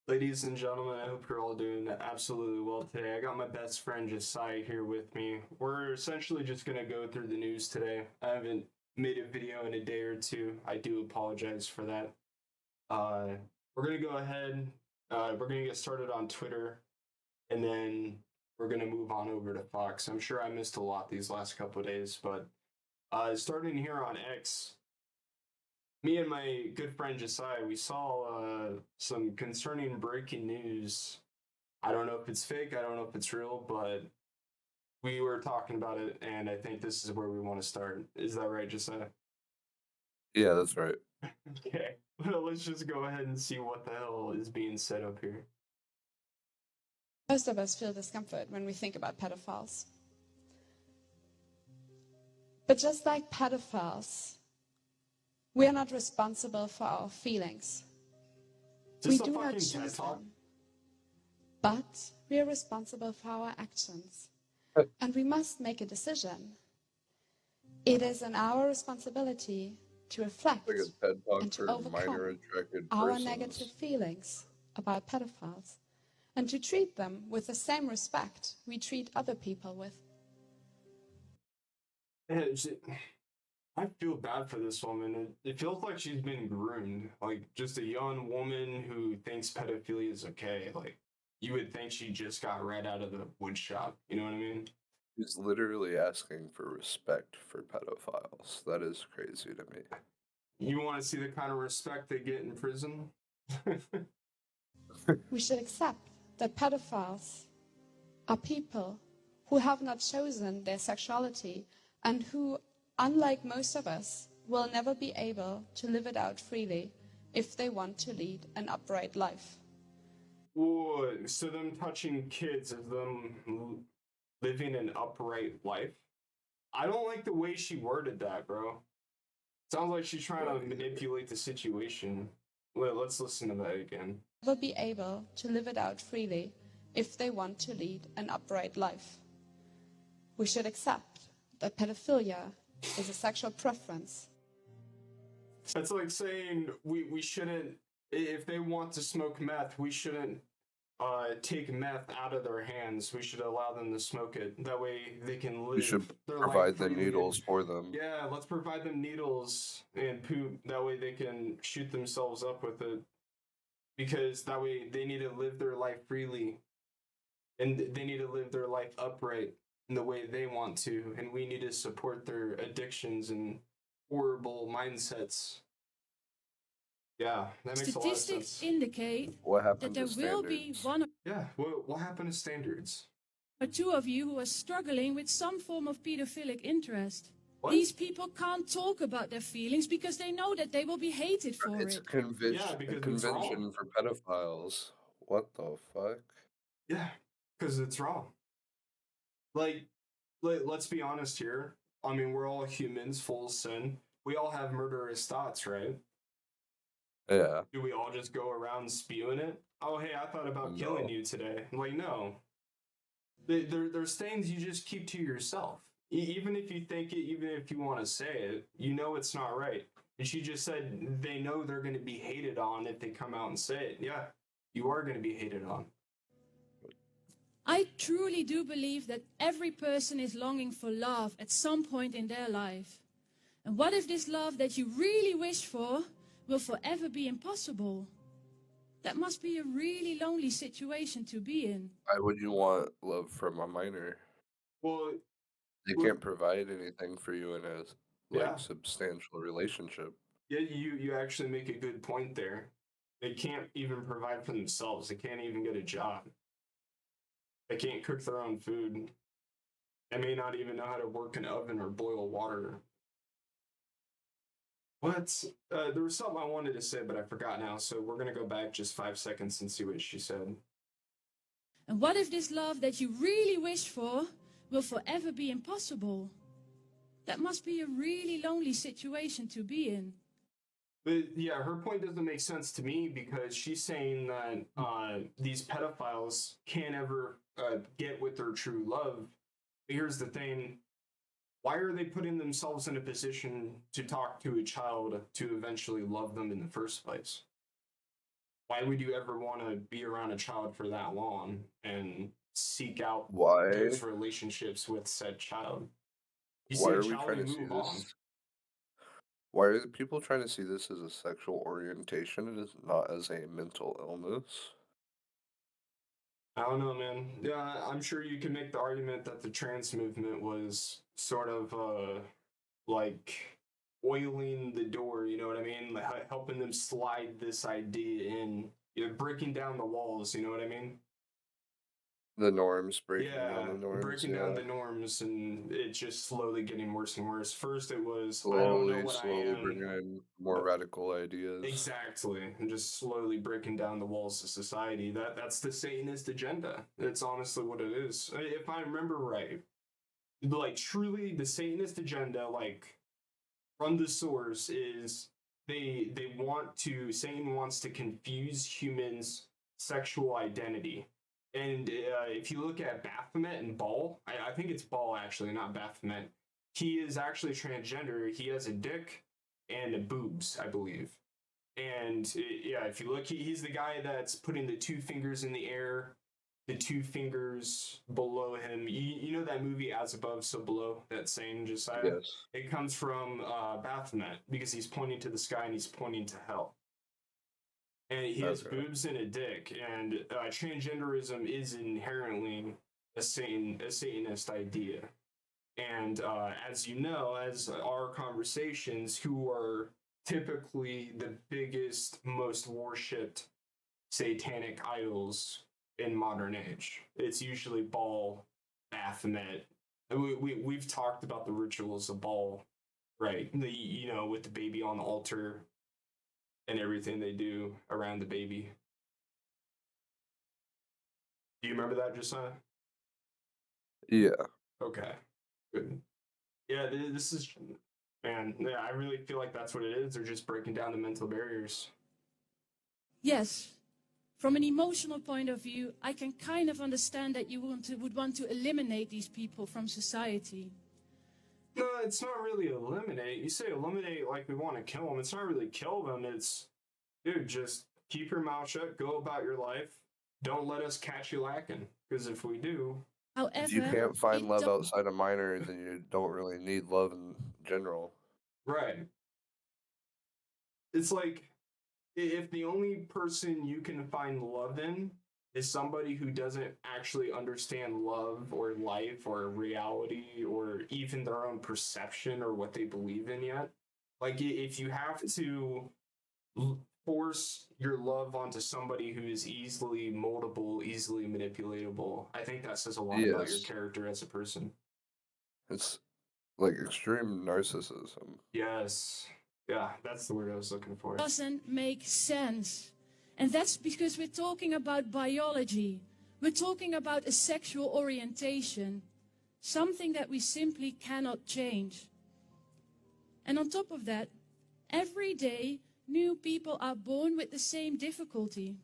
Ladies and gentlemen, I hope you're all doing absolutely well today. I got my best friend Josiah here with me. We're essentially just going to go through the news today. I haven't made a video in a day or two. I do apologize for that. Uh, we're going to go ahead. We're going to get started on Twitter, and then we're going to move on over to Fox. I'm sure I missed a lot these last couple of days, but starting here on X, me and my good friend Josiah, we saw some concerning breaking news. I don't know if it's fake, I don't know if it's real, but we were talking about it, and I think this is where we want to start. Is that right, Josiah? Yeah, that's right. Okay. Well, let's just go ahead and see what the hell is being said up here. Most of us feel discomfort when we think about pedophiles. But just like pedophiles, we are not responsible for our feelings. We do not choose them. But we are responsible for our actions. And we must make a decision. It is in our responsibility to reflect and to overcome our negative feelings about pedophiles and to treat them with the same respect we treat other people with. I feel bad for this woman. It feels like she's been groomed. Like, just a young woman who thinks pedophilia is okay. Like, you would think she just got right out of the wood shop. You know what I mean? He's literally asking for respect for pedophiles. That is crazy to me. You want to see the kind of respect they get in prison? We should accept that pedophiles are people who have not chosen their sexuality and who, unlike most of us, will never be able to live it out freely if they want to lead an upright life. Whoa, so them touching kids is them living an upright life? I don't like the way she worded that, bro. Sounds like she's trying to manipulate the situation. Let's listen to that again. Will be able to live it out freely if they want to lead an upright life. We should accept that pedophilia is a sexual preference. That's like saying we shouldn't, if they want to smoke meth, we shouldn't take meth out of their hands. We should allow them to smoke it. That way they can live. We should provide the needles for them. Yeah, let's provide them needles and poop. That way they can shoot themselves up with it. Because that way they need to live their life freely. And they need to live their life upright in the way they want to. And we need to support their addictions and horrible mindsets. Yeah, that makes a lot of sense. Statistics indicate that there will be one what happened to standards? or two of you who are struggling with some form of pedophilic interest. What? These people can't talk about their feelings because they know that they will be hated for It's it. a convention for pedophiles. What the fuck? Yeah, because it's wrong. Like, let's be honest here. I mean, we're all humans, full of sin. We all have murderous thoughts, right? Yeah. Do we all just go around spewing it? Oh, hey, I thought about killing you today. Like, no. There's things you just keep to yourself. Even if you think it, even if you want to say it, you know it's not right. And she just said they know they're going to be hated on if they come out and say it. Yeah, you are going to be hated on. I truly do believe that every person is longing for love at some point in their life. And what if this love that you really wish for will forever be impossible? That must be a really lonely situation to be in. Why would you want love from a minor? Well, they can't provide anything for you in a substantial relationship. Yeah, you actually make a good point there. They can't even provide for themselves. They can't even get a job. They can't cook their own food. They may not even know how to work an oven or boil water. What? There was something I wanted to say, but I forgot now. So we're going to go back just 5 seconds and see what she said. And what if this love that you really wish for will forever be impossible? That must be a really lonely situation to be in. But yeah, her point doesn't make sense to me because she's saying that these pedophiles can't ever get with their true love. But here's the thing. Why are they putting themselves in a position to talk to a child to eventually love them in the first place? Why would you ever want to be around a child for that long and seek out Why? those relationships with said child? You see Why a are we child trying and to see move on. this? Why are the people trying to see this as a sexual orientation and not as a mental illness? I don't know, man. Yeah, I'm sure you can make the argument that the trans movement was sort of like oiling the door, you know what I mean? Like helping them slide this idea in, breaking down the walls, you know what I mean? The norms, breaking down Yeah, the norms, breaking down yeah. the norms, and it's just slowly getting worse and worse. First, it was, I don't know Slowly, what I slowly am. bringing in more radical ideas. Exactly, and just slowly breaking down the walls of society. That's the Satanist agenda. It's honestly what it is. If I remember right, like truly, the Satanist agenda, like from the source, is they want to Satan wants to confuse humans' sexual identity. And if you look at Baphomet and Baal, I think it's Baal actually, not Baphomet. He is actually transgender. He has a dick and boobs, I believe. And yeah, if you look, he's the guy that's putting the two fingers in the air, the two fingers below him. You know that movie As Above, So Below, that saying, Josiah? Yes. It comes from Baphomet because he's pointing to the sky and he's pointing to hell. And he has Okay. boobs and a dick. And transgenderism is inherently a Satanist idea. And as you know, as our conversations, who are typically the biggest, most worshipped satanic idols in modern age, it's usually Baal, Baphomet. And we've talked about the rituals of Baal, right? With the baby on the altar and everything they do around the baby. Do you remember that, Josiah? Yeah. Okay, good. Yeah, this is, man, yeah, I really feel like that's what it is. They're just breaking down the mental barriers. Yes, from an emotional point of view, I can kind of understand that you would want to eliminate these people from society. No, it's not really eliminate. You say eliminate like we want to kill them. It's not really kill them. It's, dude, just keep your mouth shut, go about your life. Don't let us catch you lacking. Because if we do, However, If you can't find it love do- outside of minors, then you don't really need love in general. right. It's like if the only person you can find love in is somebody who doesn't actually understand love or life or reality or even their own perception or what they believe in yet, like if you have to force your love onto somebody who is easily moldable, easily manipulatable, I think that says a lot about your Yes. character as a person. It's like extreme narcissism. Yes. Yeah, that's the word I was looking for. doesn't make sense. And that's because we're talking about biology. We're talking about a sexual orientation, something that we simply cannot change. And on top of that, every day, new people are born with the same difficulty.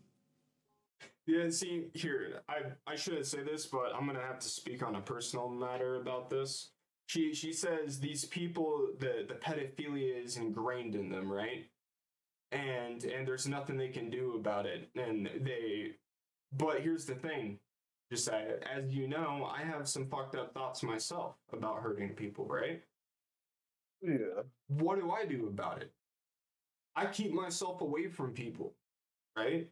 Yeah, see, here, I shouldn't say this, but I'm gonna have to speak on a personal matter about this. She says these people, the pedophilia is ingrained in them, right? And there's nothing they can do about it. But here's the thing, just as you know, I have some fucked up thoughts myself about hurting people, right? Yeah. What do I do about it? I keep myself away from people, right?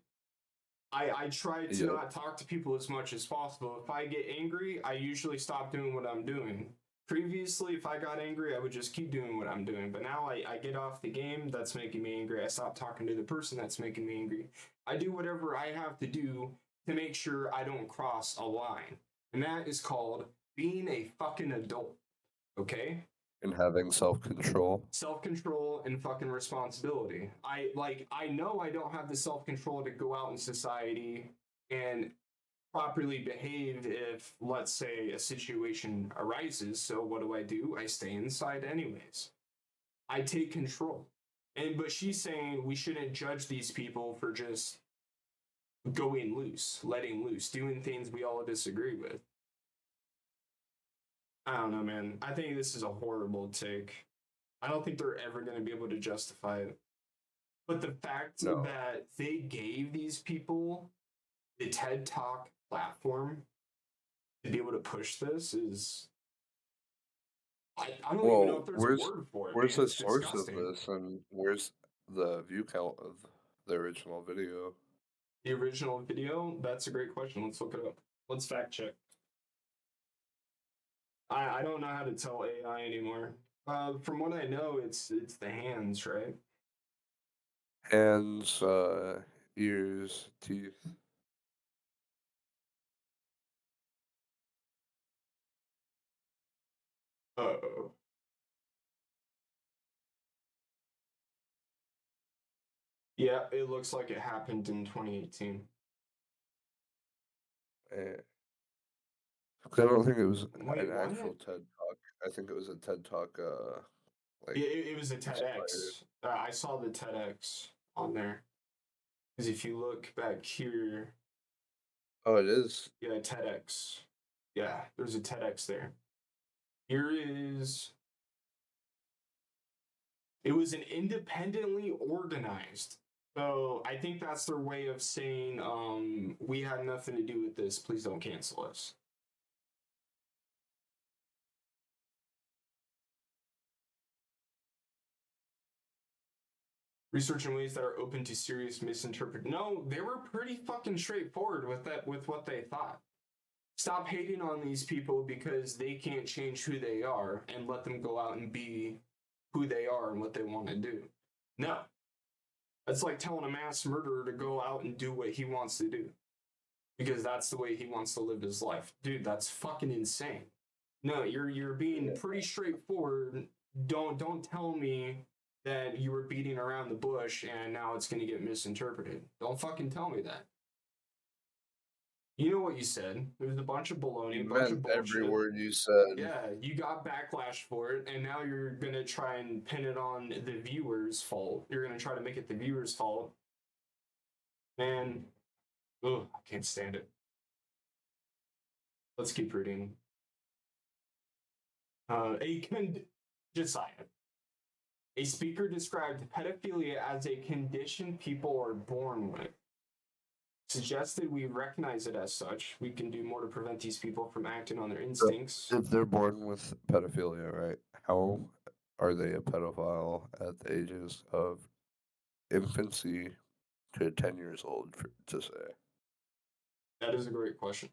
I try to Yeah. not talk to people as much as possible. If I get angry, I usually stop doing what I'm doing. Previously, if I got angry, I would just keep doing what I'm doing. But now I get off the game that's making me angry. I stop talking to the person that's making me angry. I do whatever I have to do to make sure I don't cross a line. And that is called being a fucking adult. Okay? And having self-control. Self-control and fucking responsibility. I know I don't have the self-control to go out in society and properly behave if, let's say, a situation arises. So what do? I stay inside anyways. I take control. But she's saying we shouldn't judge these people for just going loose, letting loose, doing things we all disagree with. I don't know, man. I think this is a horrible take. I don't think they're ever going to be able to justify it. But the fact No. that they gave these people the TED Talk platform to be able to push this is, I don't even know if there's a word for it, where's man. the It's source of disgusting. this, and where's the view count of the original video? The original video? That's a great question. Let's look it up. Let's fact check. I don't know how to tell AI anymore. From what I know, it's the hands, right? Hands, ears, teeth. Uh-oh. Yeah, it looks like it happened in 2018. I don't think it was Wait, an what? actual TED Talk. I think it was a TED Talk, like, It was a inspired. TEDx. I saw the TEDx on there. Because if you look back here, Oh, it is? yeah, TEDx. Yeah, there's a TEDx there. Here is. It was an independently organized. So I think that's their way of saying, we had nothing to do with this. Please don't cancel us. Research in ways that are open to serious misinterpretation. No, they were pretty fucking straightforward with that, with what they thought. Stop hating on these people because they can't change who they are, and let them go out and be who they are and what they want to do. No. That's like telling a mass murderer to go out and do what he wants to do because that's the way he wants to live his life. Dude, that's fucking insane. No, you're being pretty straightforward. Don't tell me that you were beating around the bush and now it's going to get misinterpreted. Don't fucking tell me that. You know what you said. It was a bunch of baloney, You a bunch meant of every bullshit. word you said. Yeah, you got backlash for it, and now you're gonna try and pin it on the viewer's fault. You're gonna try to make it the viewer's fault. Man, ugh, I can't stand it. Let's keep reading. Josiah. A speaker described pedophilia as a condition people are born with. Suggested we recognize it as such. We can do more to prevent these people from acting on their instincts. If they're born with pedophilia, right? How are they a pedophile at the ages of infancy to 10 years old, to say? That is a great question.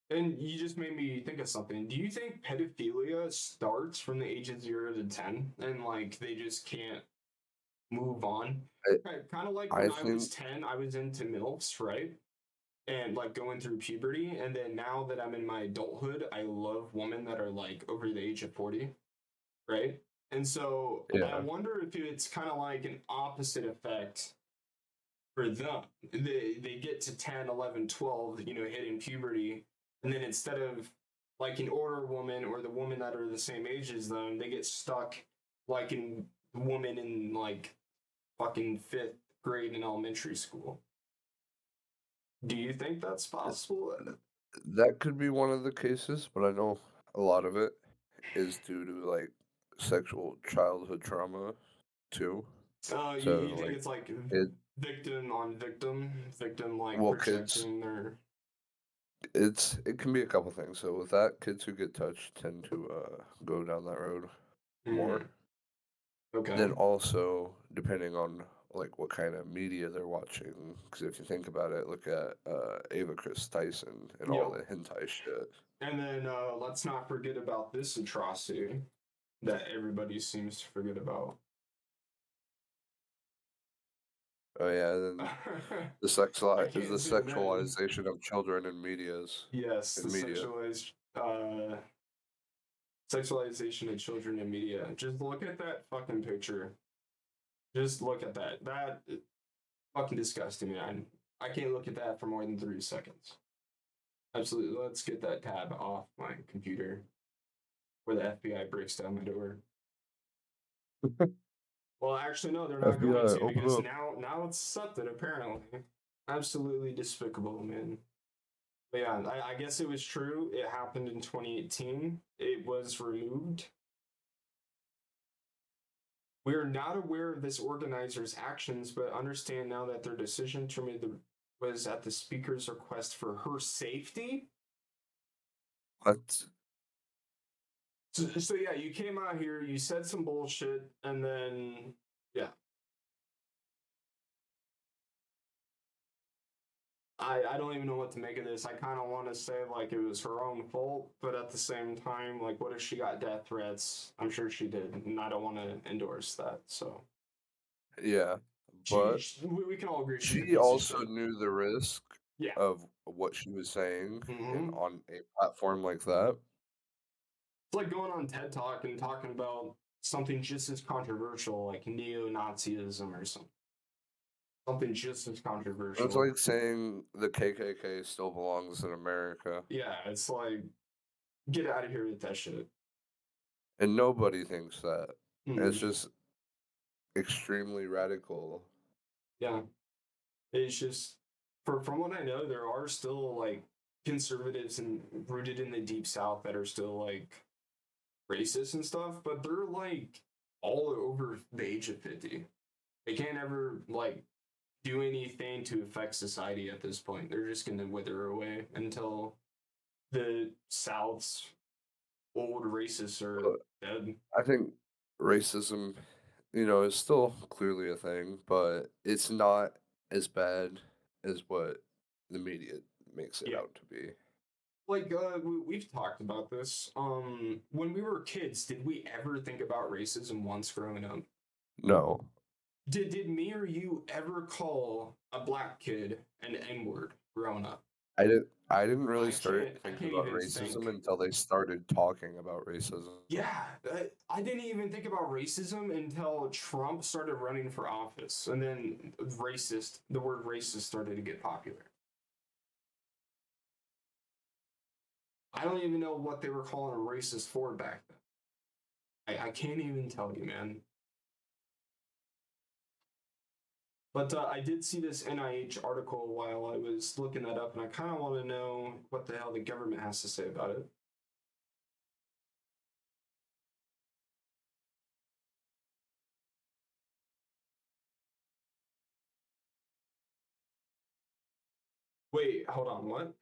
And you just made me think of something. Do you think pedophilia starts from the age of 0 to 10 and like they just can't move on? Kind of like when I was 10, I was into MILFs, right? And like going through puberty. And then now that I'm in my adulthood, I love women that are like over the age of 40, right? And so I wonder if it's kind of like an opposite effect for them. They get to 10, 11, 12, hitting puberty. And then instead of like an older woman or the woman that are the same age as them, they get stuck like in woman in like fucking 5th grade in elementary school. Do you think that's possible? That could be one of the cases, but I know a lot of it is due to like sexual childhood trauma too. You So think like it's like it, victim on victim like well, kids, projecting their. it can be a couple things. So with that, kids who get touched tend to go down that road more. Okay. Then also depending on like what kind of media they're watching, because if you think about it, look at Ava Chris Tyson and all the hentai shit. And then let's not forget about this atrocity that everybody seems to forget about. Oh yeah, then the sexualization of children in medias. Yes, in the media. Sexualization of children in media. Just look at that fucking picture. Just look at that. That fucking disgusting, man. I can't look at that for more than 3 seconds. Absolutely. Let's get that tab off my computer where the FBI breaks down my door. Well, actually, no, they're not going to because now it's accepted, apparently. Absolutely despicable, man. But yeah, I guess it was true. It happened in 2018. It was removed. We are not aware of this organizer's actions, but understand now that their decision to terminate was at the speaker's request for her safety. What? So yeah, you came out here, you said some bullshit, and then yeah. I don't even know what to make of this. I kind of want to say like it was her own fault, but at the same time, like what if she got death threats? I'm sure she did, and I don't want to endorse that. So Yeah, but we can all agree she's a she piece of also shit. knew the risk Yeah. of what she was saying in Mm-hmm. on a platform like that. It's like going on TED Talk and talking about something just as controversial, like neo-Nazism or something. Something just as controversial. It's like saying the KKK still belongs in America, Yeah, it's like, get out of here with that shit. and nobody thinks that. It's Mm, just extremely radical. yeah, it's just from what I know, there are still like conservatives and rooted in the deep South that are still like racist and stuff, but they're like all over the age of 50. They can't ever like do anything to affect society at this point. They're just gonna wither away until the South's old racists are But dead. I think racism, is still clearly a thing, but it's not as bad as what the media makes it Yeah. out to be. Like we've talked about this. When we were kids, did we ever think about racism once growing up? No, Did me or you ever call a black kid an N-word growing up? I didn't really start I thinking can't about even racism think. until they started talking about racism. Yeah, I didn't even think about racism until Trump started running for office, and then the word racist started to get popular. I don't even know what they were calling a racist for back then. I can't even tell you, man. But I did see this NIH article while I was looking that up, and I kind of want to know what the hell the government has to say about it. Wait, hold on, what?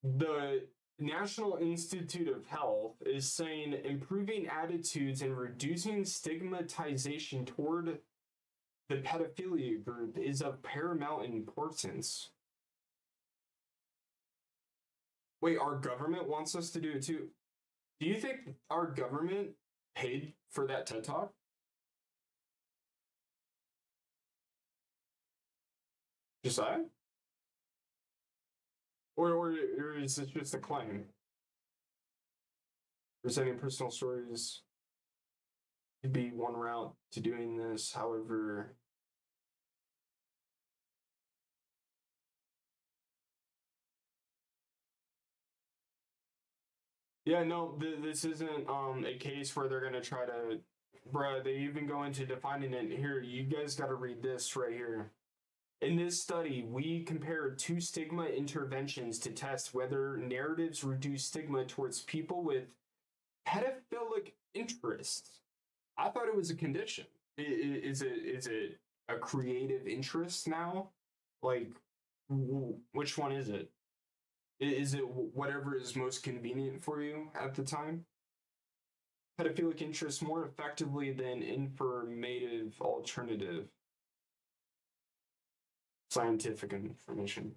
The National Institute of Health is saying improving attitudes and reducing stigmatization toward the pedophilia group is of paramount importance. Wait, our government wants us to do it too. Do you think our government paid for that TED Talk? Josiah? Or is it just a claim? Presenting personal stories could be one route to doing this. However, yeah, no, this isn't a case where they're gonna try to, bruh. They even go into defining it here. You guys got to read this right here. In this study, we compared two stigma interventions to test whether narratives reduce stigma towards people with pedophilic interests. I thought it was a condition. Is it a creative interest now? Like, which one is it? Is it whatever is most convenient for you at the time? Pedophilic interest more effectively than informative alternative scientific information.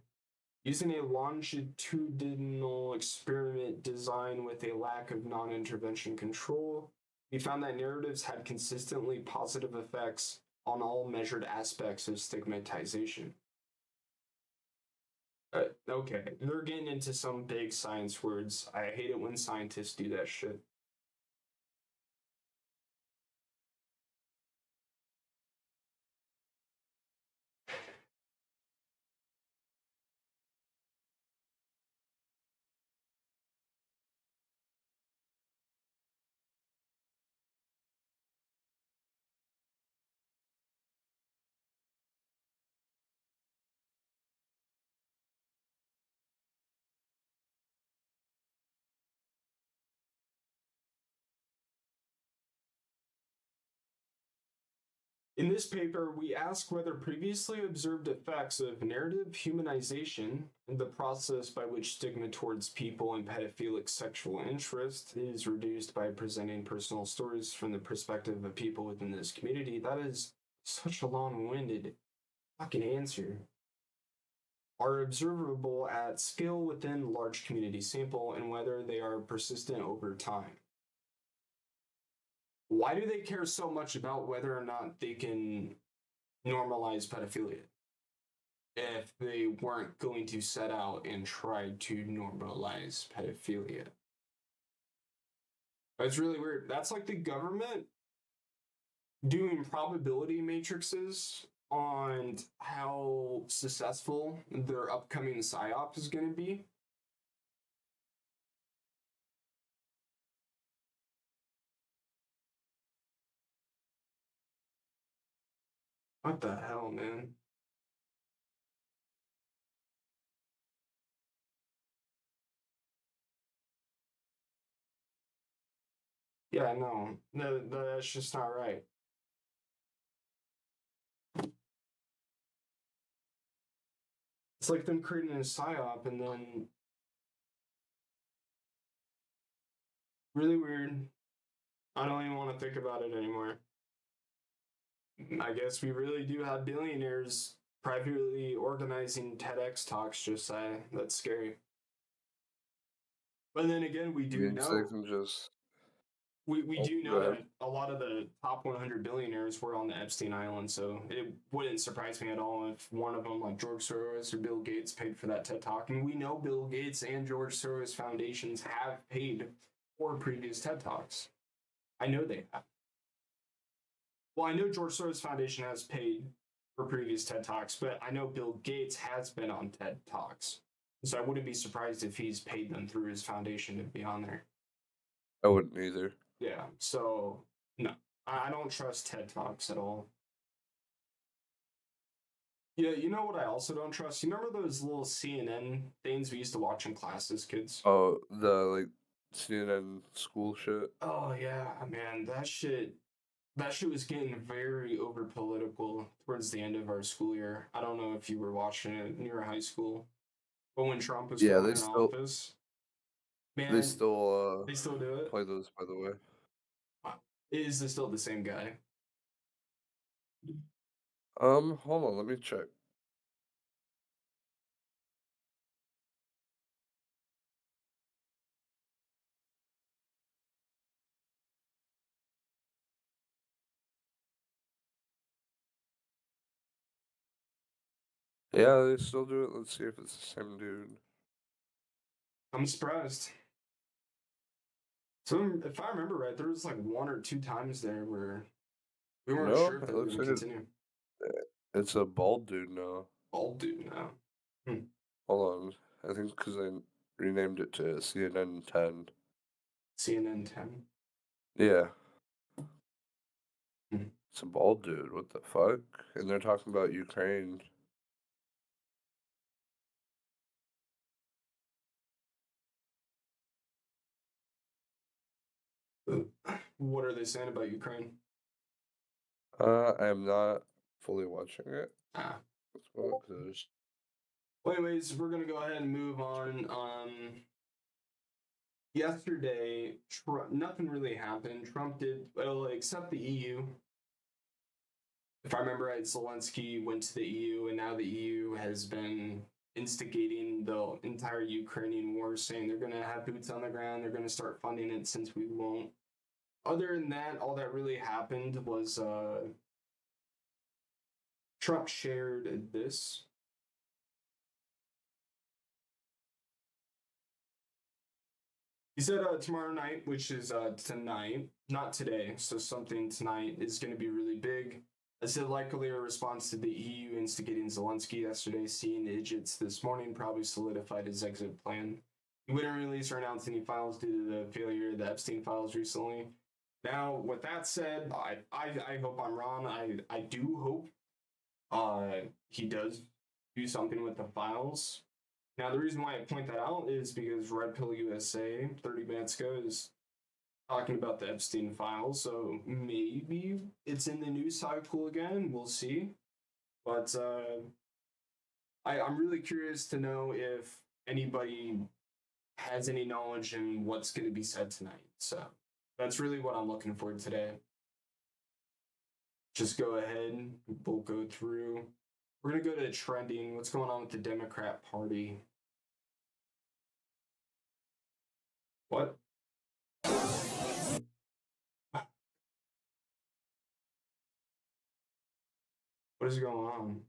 Using a longitudinal experiment designed with a lack of non-intervention control, we found that narratives had consistently positive effects on all measured aspects of stigmatization. Okay, they're getting into some big science words. I hate it when scientists do that shit. In this paper, we ask whether previously observed effects of narrative humanization, the process by which stigma towards people in pedophilic sexual interest is reduced by presenting personal stories from the perspective of people within this community. That is such a long-winded fucking answer. Are observable at scale within large community sample and whether they are persistent over time. Why do they care so much about whether or not they can normalize pedophilia if they weren't going to set out and try to normalize pedophilia? That's really weird. That's like the government doing probability matrices on how successful their upcoming PSYOP is going to be. What the hell, man? Yeah, no, that's just not right. It's like them creating a PSYOP and then really weird. I don't even want to think about it anymore. I guess we really do have billionaires privately organizing TEDx talks, just say. That's scary. But then again, we do know. They can just... We do know that a lot of the top 100 billionaires were on the Epstein Island, so it wouldn't surprise me at all if one of them, like George Soros or Bill Gates, paid for that TED Talk. And we know Bill Gates and George Soros foundations have paid for previous TED Talks. I know they have. Well, I know George Soros Foundation has paid for previous TED Talks, but I know Bill Gates has been on TED Talks. So I wouldn't be surprised if he's paid them through his foundation to be on there. I wouldn't either. Yeah, so no, I don't trust TED Talks at all. Yeah, you know what I also don't trust? You remember those little CNN things we used to watch in class as kids? Oh, the like CNN school shit? Oh yeah, man, that shit was getting very over political towards the end of our school year. I don't know if you were watching it near high school, but when Trump was still in office, man, they still do it. Play those, by the way. Is this still the same guy? Hold on, let me check. Yeah, they still do it. Let's see if it's the same dude. I'm surprised. So if I remember right, there was like 1 or 2 times there where we weren't sure if they were going to continue. It's a bald dude now. Bald dude now. Hold on. I think because I renamed it to CNN 10. CNN 10? Yeah. It's a bald dude. What the fuck? And they're talking about Ukraine. What are they saying about Ukraine? I am not fully watching it. Ah. That's what it is. Well, anyways, we're gonna go ahead and move on. Yesterday, nothing really happened. Trump did well, except the EU. If I remember right, Zelensky went to the EU, and now the EU has been instigating the entire Ukrainian war, saying they're gonna have boots on the ground, they're gonna start funding it since we won't. Other than that, all that really happened was Trump shared this. He said tomorrow night, which is tonight, not today, so something tonight is going to be really big. I said likely a response to the EU instigating Zelensky yesterday, seeing idiots this morning probably solidified his exit plan. He wouldn't release or announce any files due to the failure of the Epstein files recently. Now, with that said, I hope I'm wrong. I do hope he does do something with the files. Now, the reason why I point that out is because Red Pill USA, 30 minutes ago, is talking about the Epstein files, so maybe it's in the news cycle again. We'll see. But I'm really curious to know if anybody has any knowledge in what's going to be said tonight. So that's really what I'm looking for today. Just go ahead. We'll go through. We're going to go to trending. What's going on with the Democrat Party? What? What is going on?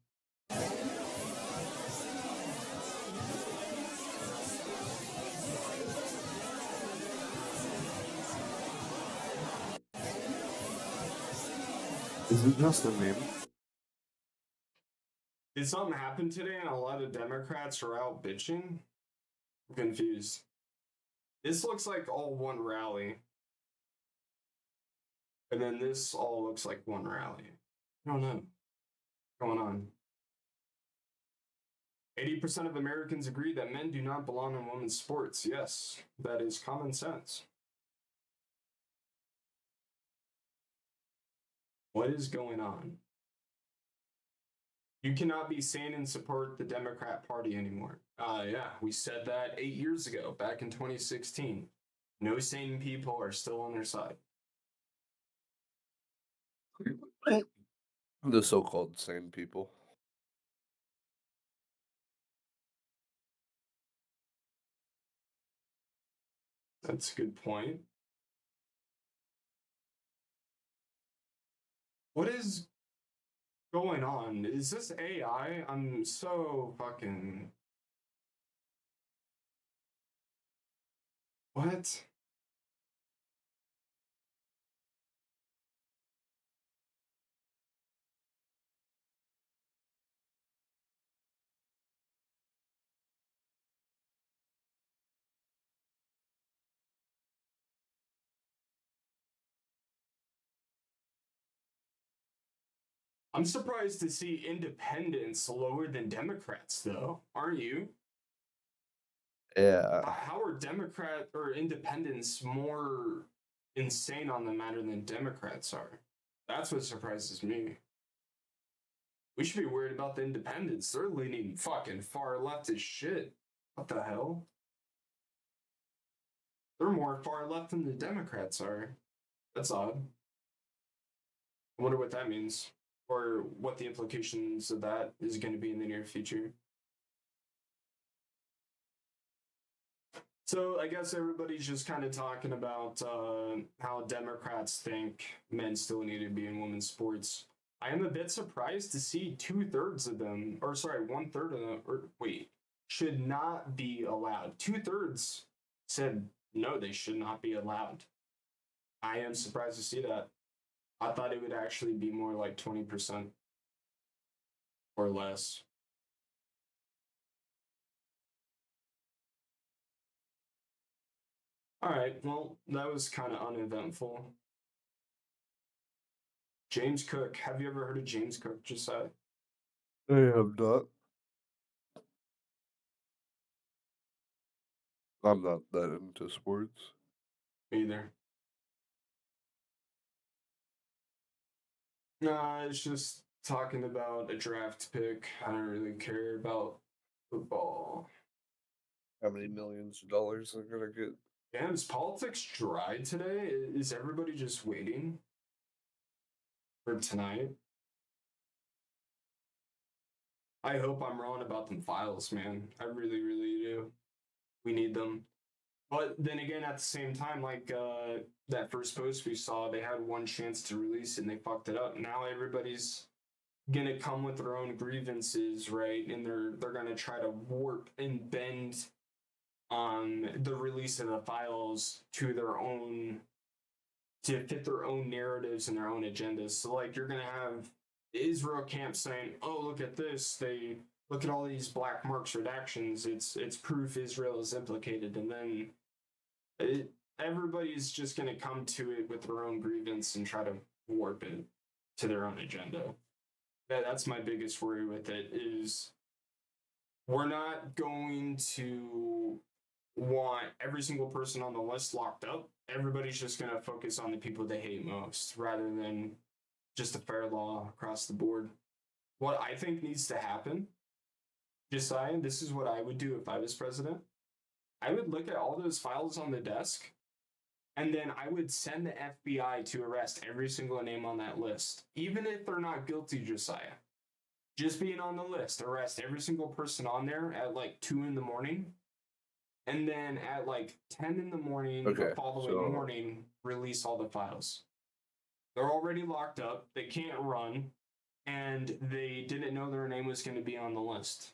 Is it just a meme? Did something happen today and a lot of Democrats are out bitching? I'm confused. This looks like all one rally. And then this all looks like one rally. I don't know. What's going on? 80% of Americans agree that men do not belong in women's sports. Yes, that is common sense. What is going on? You cannot be sane and support the Democrat Party anymore. Yeah, we said that 8 years ago, back in 2016. No sane people are still on their side. The so-called sane people. That's a good point. What is going on? Is this AI? I'm so fucking... What? I'm surprised to see independents lower than Democrats, though. Aren't you? Yeah. How are Democrat or independents more insane on the matter than Democrats are? That's what surprises me. We should be worried about the independents. They're leaning fucking far left as shit. What the hell? They're more far left than the Democrats are. That's odd. I wonder what that means, or what the implications of that is going to be in the near future. So I guess everybody's just kind of talking about how Democrats think men still need to be in women's sports. I am a bit surprised to see 2/3 of them, or sorry, 1/3 of them, or wait, should not be allowed. 2/3 said no, they should not be allowed. I am surprised to see that. I thought it would actually be more like 20% or less. All right, well, that was kind of uneventful. James Cook. Have you ever heard of James Cook, Josiah? I have not. I'm not that into sports. Me either. Nah, it's just talking about a draft pick. I don't really care about football. How many millions of dollars they're gonna get? Damn, is politics dry today? Is everybody just waiting for tonight? I hope I'm wrong about them files, man. I really, really do. We need them. But then again, at the same time, like that first post we saw, they had one chance to release it and they fucked it up. Now everybody's gonna come with their own grievances, right? And they're gonna try to warp and bend on the release of the files to their own, to fit their own narratives and their own agendas. So like you're gonna have the Israel camp saying, "Oh, look at this! They look at all these black marks redactions. It's proof Israel is implicated." And then everybody's just gonna come to it with their own grievance and try to warp it to their own agenda. That's my biggest worry with it, is we're not going to want every single person on the list locked up. Everybody's just going to focus on the people they hate most rather than just a fair law across the board. What I think needs to happen, just saying, this is what I would do if I was president. I would look at all those files on the desk, and then I would send the FBI to arrest every single name on that list, even if they're not guilty, Josiah. Just being on the list, arrest every single person on there at like 2 in the morning, and then at like 10 in the morning, the following morning, release all the files. They're already locked up, they can't run, and they didn't know their name was going to be on the list.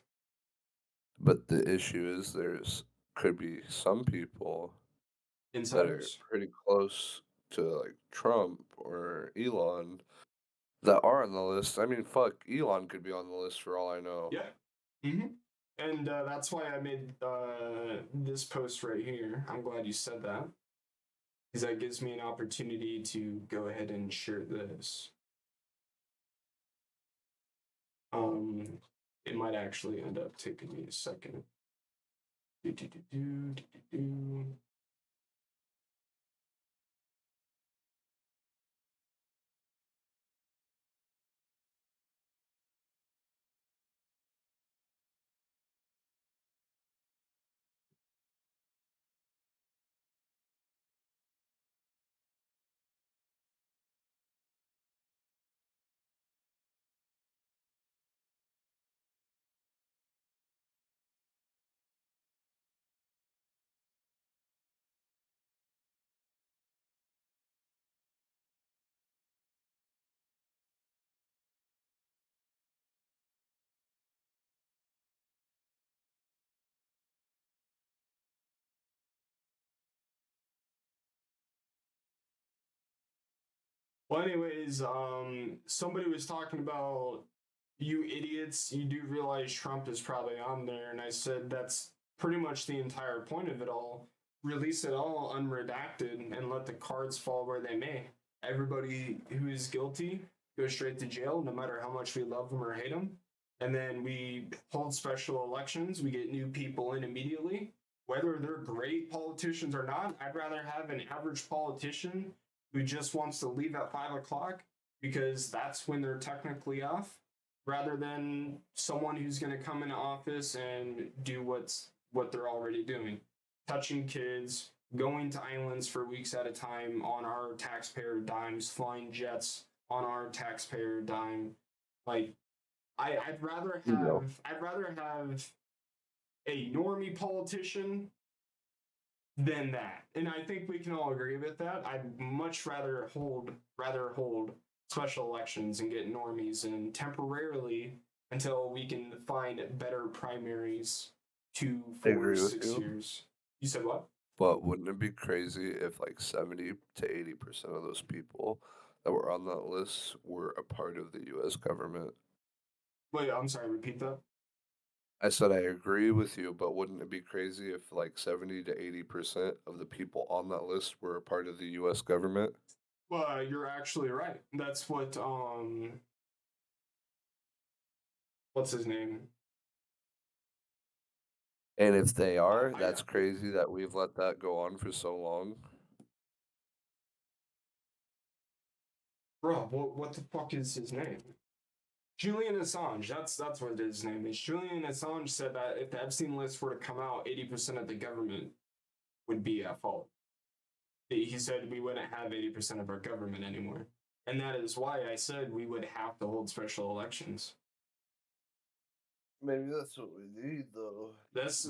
But the issue is could be some people Insiders that are pretty close to like Trump or Elon that are on the list. I mean, fuck, Elon could be on the list for all I know. Yeah. Mm-hmm. And that's why I made this post right here. I'm glad you said that, because that gives me an opportunity to go ahead and share this. It might actually end up taking me a second. Well, anyways, somebody was talking about, you idiots, you do realize Trump is probably on there, and I said that's pretty much the entire point of it all. Release it all unredacted and let the cards fall where they may. Everybody who is guilty goes straight to jail, no matter how much we love them or hate them. And then we hold special elections. We get new people in immediately. Whether they're great politicians or not, I'd rather have an average politician who just wants to leave at 5 o'clock because that's when they're technically off, rather than someone who's going to come into office and do what they're already doing. Touching kids, going to islands for weeks at a time on our taxpayer dimes, flying jets on our taxpayer dime. Like, I'd rather have a normie politician than that. And I think we can all agree with that. I'd much rather hold special elections and get normies in temporarily until we can find better primaries 2, 4, 6 years. You said what? But wouldn't it be crazy if like 70 to 80% of those people that were on that list were a part of the U.S. government? Wait, I'm sorry, repeat that. I said I agree with you, but wouldn't it be crazy if like 70 to 80% of the people on that list were a part of the U.S. government? Well, you're actually right. That's what, what's his name? And if they are, that's crazy that we've let that go on for so long. Bro, what the fuck is his name? Julian Assange. That's what his name is. Julian Assange said that if the Epstein list were to come out, 80% of the government would be at fault. He said we wouldn't have 80% of our government anymore. And that is why I said we would have to hold special elections. Maybe that's what we need, though. That's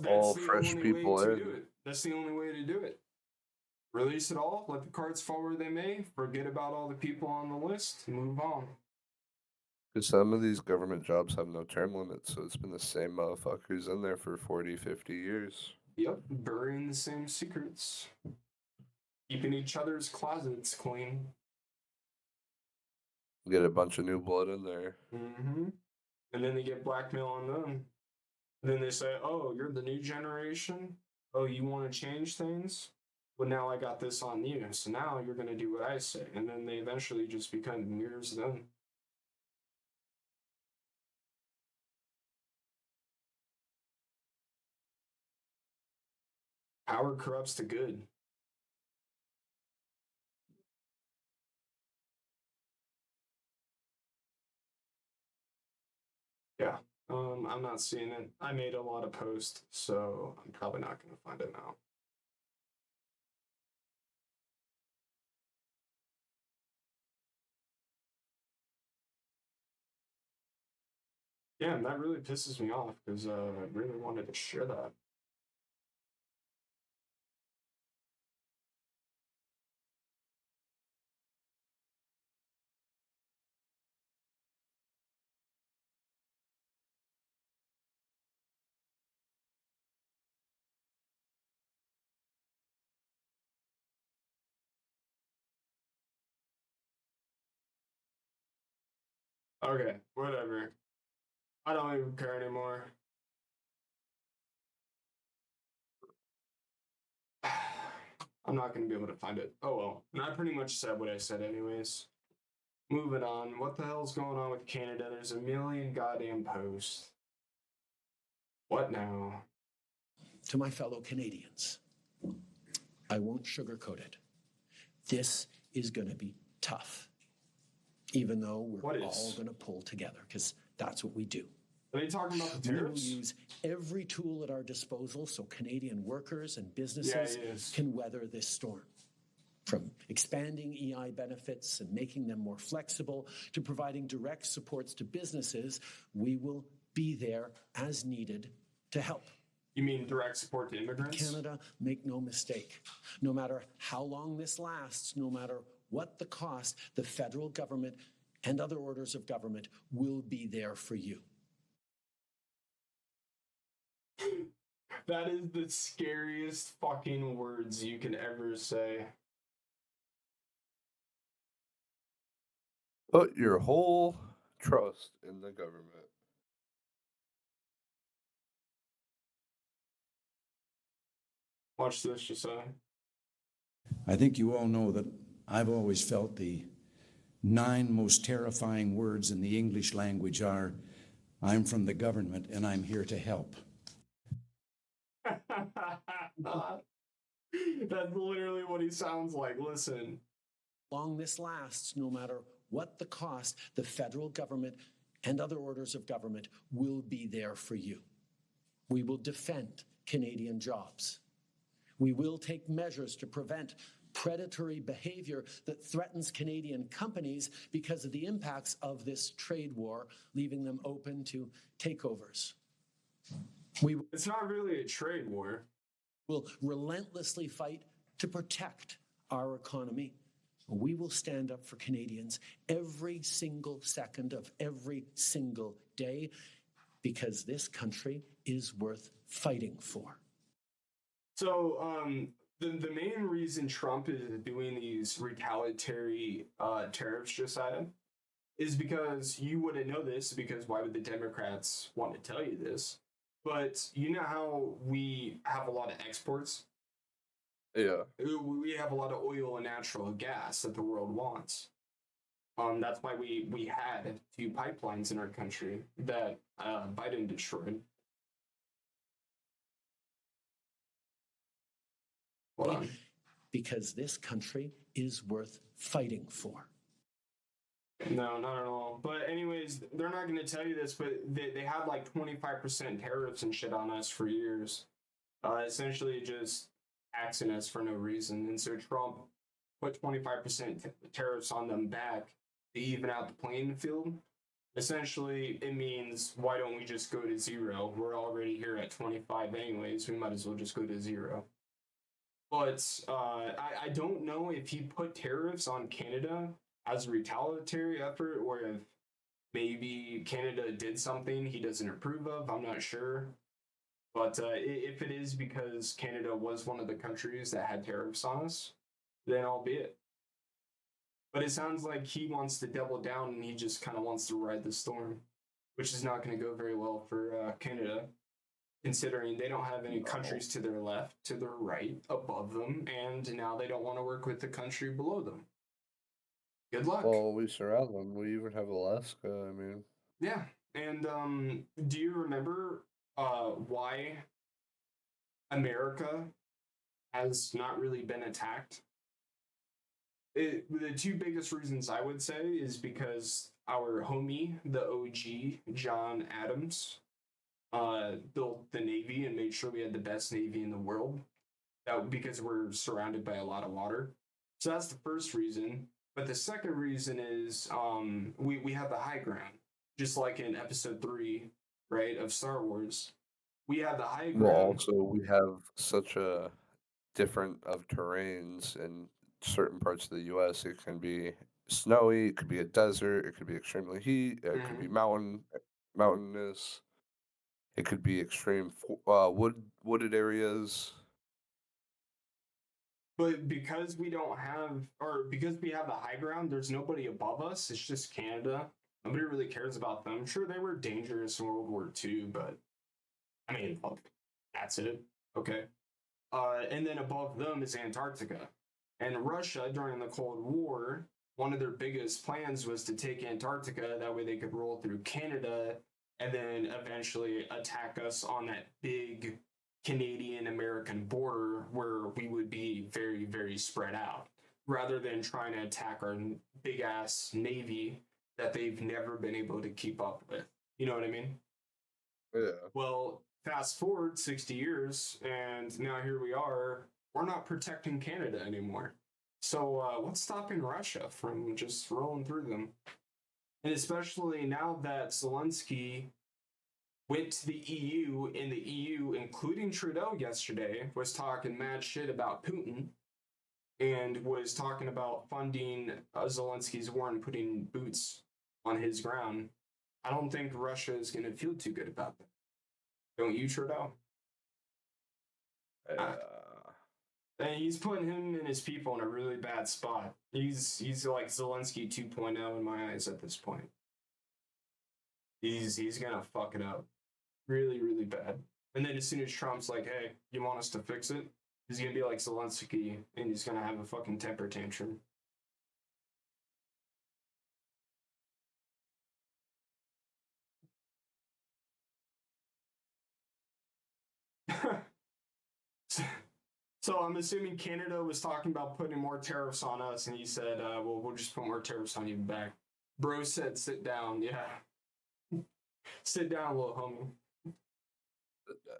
all the fresh only people way to in. do it. That's the only way to do it. Release it all, let the cards fall where they may, forget about all the people on the list, move on. Because some of these government jobs have no term limits, so it's been the same motherfuckers in there for 40, 50 years. Yep, burying the same secrets. Keeping each other's closets clean. Get a bunch of new blood in there. Mm-hmm. And then they get blackmail on them. Then they say, oh, you're the new generation? Oh, you want to change things? Well, now I got this on you, so now you're going to do what I say. And then they eventually just become mirrors of them. Power corrupts the good. Yeah. I'm not seeing it. I made a lot of posts, so I'm probably not going to find it now. Yeah, and that really pisses me off because I really wanted to share that. Okay, whatever. I don't even care anymore. I'm not going to be able to find it. Oh well. And I pretty much said what I said anyways. Moving on. What the hell's going on with Canada? There's a million goddamn posts. What now? To my fellow Canadians, I won't sugarcoat it. This is going to be tough, even though we're all going to pull together, because that's what we do. Are they talking about the We will tariffs? use every tool at our disposal so Canadian workers and businesses can weather this storm. From expanding EI benefits and making them more flexible to providing direct supports to businesses, we will be there as needed to help. You mean direct support to immigrants? Canada, make no mistake. No matter how long this lasts, no matter what the cost, the federal government and other orders of government will be there for you. That is the scariest fucking words you can ever say. Put your whole trust in the government. Watch this, Josiah. I think you all know that I've always felt the 9 most terrifying words in the English language are, I'm from the government and I'm here to help. That's literally what he sounds like. Listen. Long this lasts, no matter what the cost, the federal government and other orders of government will be there for you. We will defend Canadian jobs. We will take measures to prevent predatory behavior that threatens Canadian companies because of the impacts of this trade war, leaving them open to takeovers. It's not really a trade war. We'll relentlessly fight to protect our economy. We will stand up for Canadians every single second of every single day because this country is worth fighting for. So, the main reason Trump is doing these retaliatory tariffs, Josiah, is because you wouldn't know this, because why would the Democrats want to tell you this? But you know how we have a lot of exports? Yeah. We have a lot of oil and natural gas that the world wants. That's why we had 2 pipelines in our country that Biden destroyed. Hold on. Because this country is worth fighting for. No, not at all. But anyways, they're not going to tell you this, but they had like 25% tariffs and shit on us for years. Essentially just taxing us for no reason. And so Trump put 25% tariffs on them back to even out the playing field. Essentially, it means, why don't we just go to 0? We're already here at 25 anyways. We might as well just go to 0. But I don't know if he put tariffs on Canada as a retaliatory effort, or if maybe Canada did something he doesn't approve of. I'm not sure. But if it is because Canada was one of the countries that had tariffs on us, then albeit. But it sounds like he wants to double down and he just kind of wants to ride the storm, which is not going to go very well for Canada, considering they don't have any countries to their left, to their right, above them, and now they don't want to work with the country below them. Good luck. Well, we surround them. We even have Alaska, I mean. Yeah, and do you remember why America has not really been attacked. The two biggest reasons I would say is because our homie, the OG, John Adams, built the Navy and made sure we had the best Navy in the world. That because we're surrounded by a lot of water. So that's the first reason. But the second reason is we have the high ground. Just like in episode 3, right, of Star Wars. We have the high ground. Well, also, we have such a different of terrains in certain parts of the U.S. It can be snowy, it could be a desert, it could be extremely heat, it could be mountainous, it could be extreme wooded areas. But because we don't have, or because we have the high ground, there's nobody above us. It's just Canada. Nobody really cares about them. Sure, they were dangerous in World War II, but I mean, that's it. Okay. And then above them is Antarctica. And Russia, during the Cold War, one of their biggest plans was to take Antarctica. That way they could roll through Canada and then eventually attack us on that big Canadian-American border where we would be very, very spread out, rather than trying to attack our big-ass Navy that they've never been able to keep up with. You know what I mean? Yeah. Well, fast forward 60 years, and now here we are. We're not protecting Canada anymore. So what's stopping Russia from just rolling through them? And especially now that Zelensky went to the EU, and the EU, including Trudeau yesterday, was talking mad shit about Putin and was talking about funding Zelensky's war and putting boots on his ground. I don't think Russia is going to feel too good about that. Don't you, Trudeau? And he's putting him and his people in a really bad spot. He's like Zelensky 2.0 in my eyes at this point. He's gonna fuck it up really, really bad. And then as soon as Trump's like, hey, you want us to fix it? He's gonna be like Zelensky and he's gonna have a fucking temper tantrum. So I'm assuming Canada was talking about putting more tariffs on us, and he said, well, we'll just put more tariffs on you back. Bro said, sit down. Yeah. Sit down, little homie. Sit down.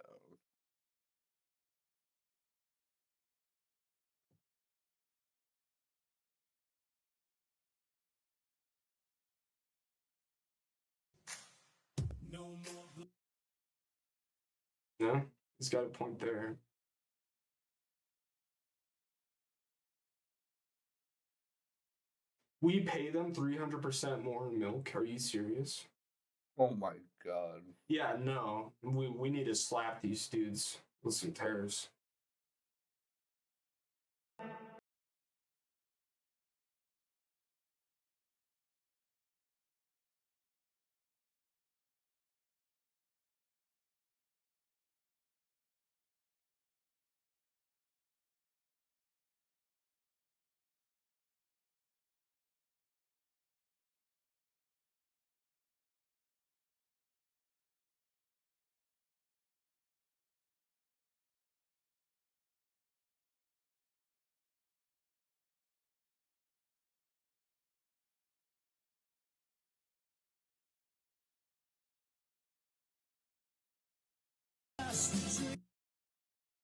No? He's got a point there. We pay them 300% more in milk. Are you serious? Oh my god. Yeah, no. We need to slap these dudes with some tariffs.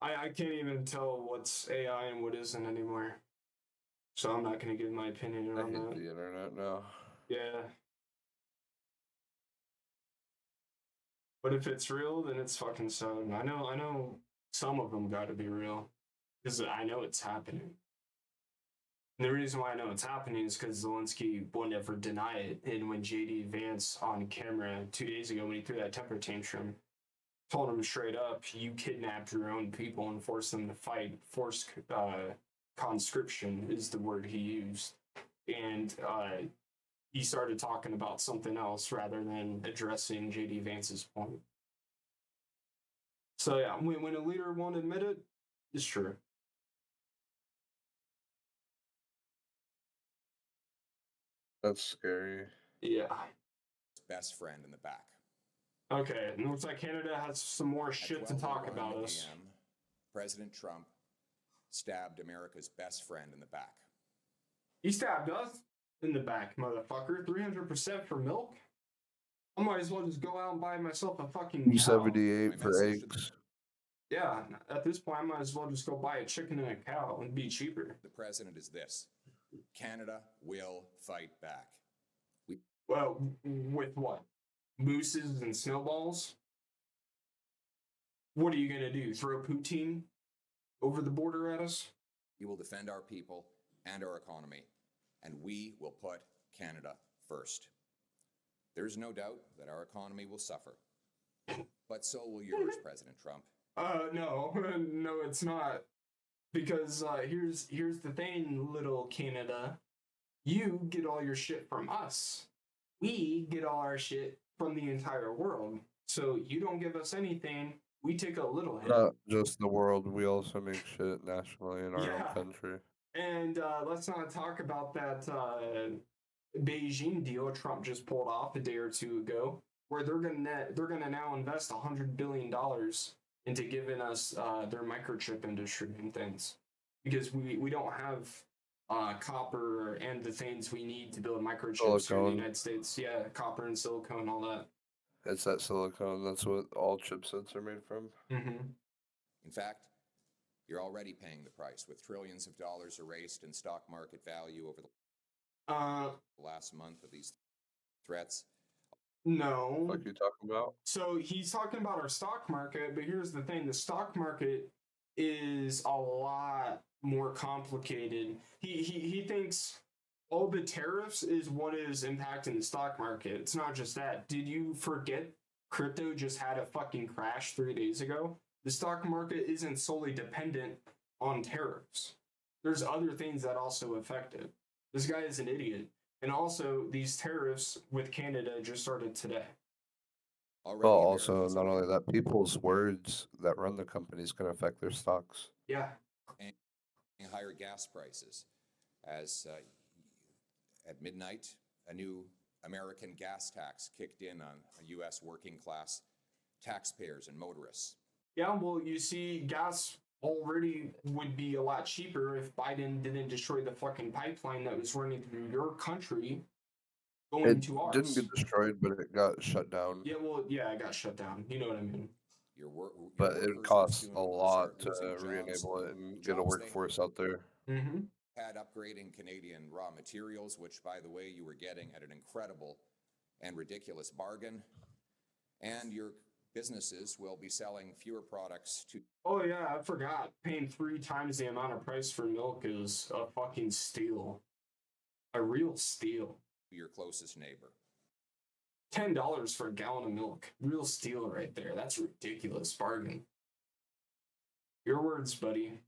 I can't even tell what's AI and what isn't anymore. So I'm not going to give my opinion I on hate that. the internet now. Yeah. But if it's real, then it's fucking so. I know some of them got to be real. Because I know it's happening. And the reason why I know it's happening is because Zelensky will never deny it. And when JD Vance on camera 2 days ago, when he threw that temper tantrum, told him straight up, you kidnapped your own people and forced them to fight. Forced conscription is the word he used. And he started talking about something else rather than addressing JD Vance's point. So yeah, when a leader won't admit it, it's true. That's scary. Yeah. Best friend in the back. Okay, it looks like Canada has some more At shit to talk 12:01 about us. AM, President Trump stabbed America's best friend in the back. He stabbed us in the back, motherfucker. 300% for milk? I might as well just go out and buy myself a fucking cow. 278 for eggs. Yeah, at this point, I might as well just go buy a chicken and a cow and be cheaper. The president is this: Canada will fight back. Well, with what? Mooses and snowballs? What are you gonna do? Throw poutine over the border at us? We will defend our people and our economy, and we will put Canada first. There's no doubt that our economy will suffer, but so will yours, President Trump. No, no, it's not. Because here's the thing, little Canada. You get all your shit from us. We get all our shit from the entire world. So you don't give us anything. We take a little hit. Not just the world, we also make shit nationally in our own country. And let's not talk about that Beijing deal Trump just pulled off a day or two ago, where they're gonna now invest $100 billion into giving us their microchip industry and things, because we don't have copper and the things we need to build microchips in the United States. Yeah, copper and silicone, all that. It's that silicone. That's what all chipsets are made from. Mm-hmm. In fact, you're already paying the price, with trillions of dollars erased in stock market value over the last month of these threats. No. What are you talking about? So he's talking about our stock market, but here's the thing: the stock market is a lot more complicated. He thinks all the tariffs is what is impacting the stock market. It's not just that. Did you forget crypto just had a fucking crash 3 days ago? The stock market isn't solely dependent on tariffs. There's other things that also affect it. This guy is an idiot. And also, these tariffs with Canada just started today. Well, also, not only that, people's words that run the companies can affect their stocks. Yeah. And higher gas prices. As at midnight, a new American gas tax kicked in on U.S. working class taxpayers and motorists. Yeah, well, you see, gas already would be a lot cheaper if Biden didn't destroy the fucking pipeline that was running through your country going to ours. It didn't get destroyed, but it got shut down. Yeah, well, yeah, it got shut down. You know what I mean. But it costs a lot to re-enable it and get a workforce out there. Mm-hmm. Had upgrading Canadian raw materials, which, by the way, you were getting at an incredible and ridiculous bargain. And your businesses will be selling fewer products to... Oh, yeah, I forgot. Paying 3 times the amount of price for milk is a fucking steal. A real steal. Your closest neighbor. $10 for a gallon of milk. Real steal right there. That's a ridiculous bargain. Your words, buddy.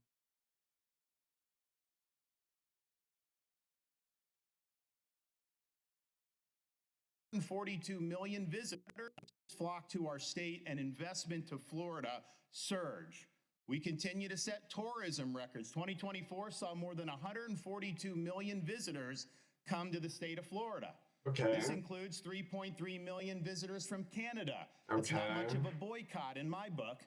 $42 million visitors flock to our state, and investment to Florida surge. We continue to set tourism records. 2024 saw more than 142 million visitors come to the state of Florida. Okay. This includes 3.3 million visitors from Canada. It's not much of a boycott in my book.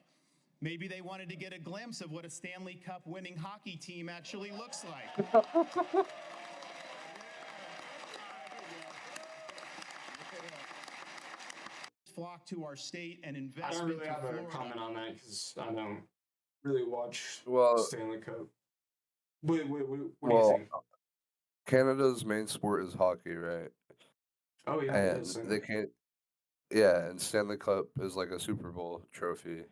Maybe they wanted to get a glimpse of what a Stanley Cup winning hockey team actually looks like. Flock to our state and investment. I don't really have a comment on that because I don't really watch Stanley Cup. Wait, what do you think? Canada's main sport is hockey, right? Oh yeah, and they can't. Yeah, and Stanley Cup is like a Super Bowl trophy,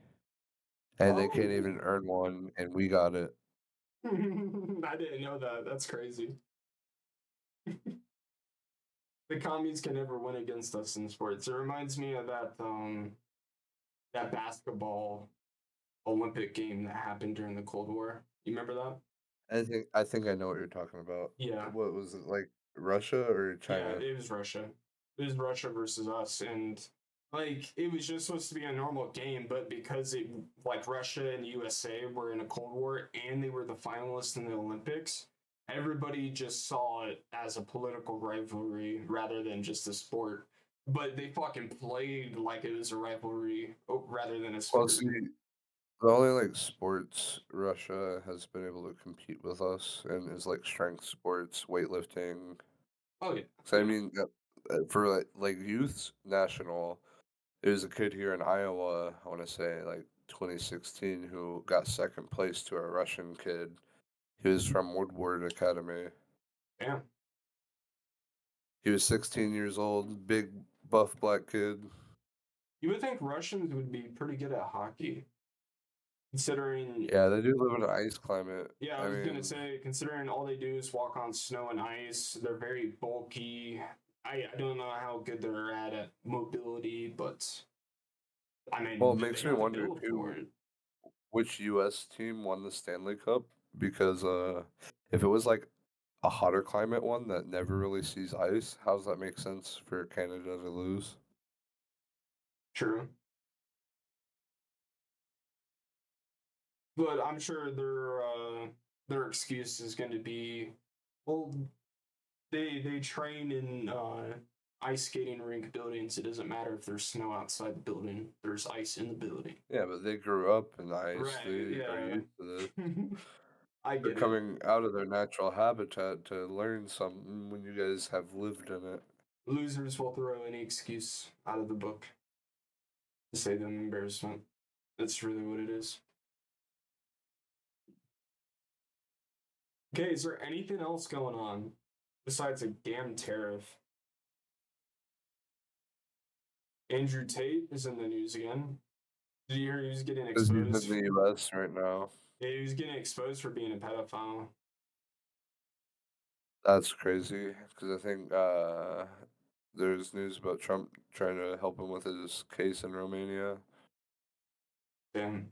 and they can't even earn one, and we got it. I didn't know that. That's crazy. The commies can never win against us in sports. It reminds me of that that basketball Olympic game that happened during the Cold War. You remember that? I think I know what you're talking about. Yeah. What was it, like Russia or China? Yeah, it was Russia. It was Russia versus us, and like it was just supposed to be a normal game, but because it like Russia and USA were in a Cold War and they were the finalists in the Olympics, everybody just saw it as a political rivalry rather than just a sport. But they fucking played like it was a rivalry rather than a sport. Well, see, The only like sports Russia has been able to compete with us in is like strength sports, weightlifting. Oh yeah. So I mean, for like youth national, there's a kid here in Iowa. I want to say like 2016 who got second place to a Russian kid. He was from Woodward Academy. Damn. He was 16 years old, big buff black kid. You would think Russians would be pretty good at hockey, considering. Yeah, they do live in an ice climate. Yeah, I was gonna say, considering all they do is walk on snow and ice, they're very bulky. I don't know how good they're at mobility, but I mean, Well, it they makes me have the wonder build for too it. which U.S. team won the Stanley Cup because if it was like a hotter climate one that never really sees ice, how does that make sense for Canada to lose? True. But I'm sure their excuse is going to be, well, they train in ice skating rink buildings. It doesn't matter if there's snow outside the building. There's ice in the building. Yeah, but they grew up in ice. Right, They are yeah. used to this. I They're get it. coming out of their natural habitat to learn something when you guys have lived in it. Losers will throw any excuse out of the book to save them embarrassment. That's really what it is. Okay, is there anything else going on besides a damn tariff? Andrew Tate is in the news again. Did you hear he was getting Because he's in exposed? the U.S. right now. Yeah, he was getting exposed for being a pedophile. That's crazy. Because I think there's news about Trump trying to help him with his case in Romania. Damn.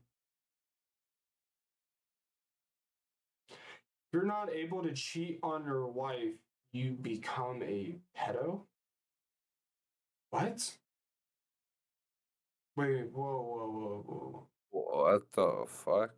If you're not able to cheat on your wife, you become a pedo? What? Wait, whoa. What the fuck?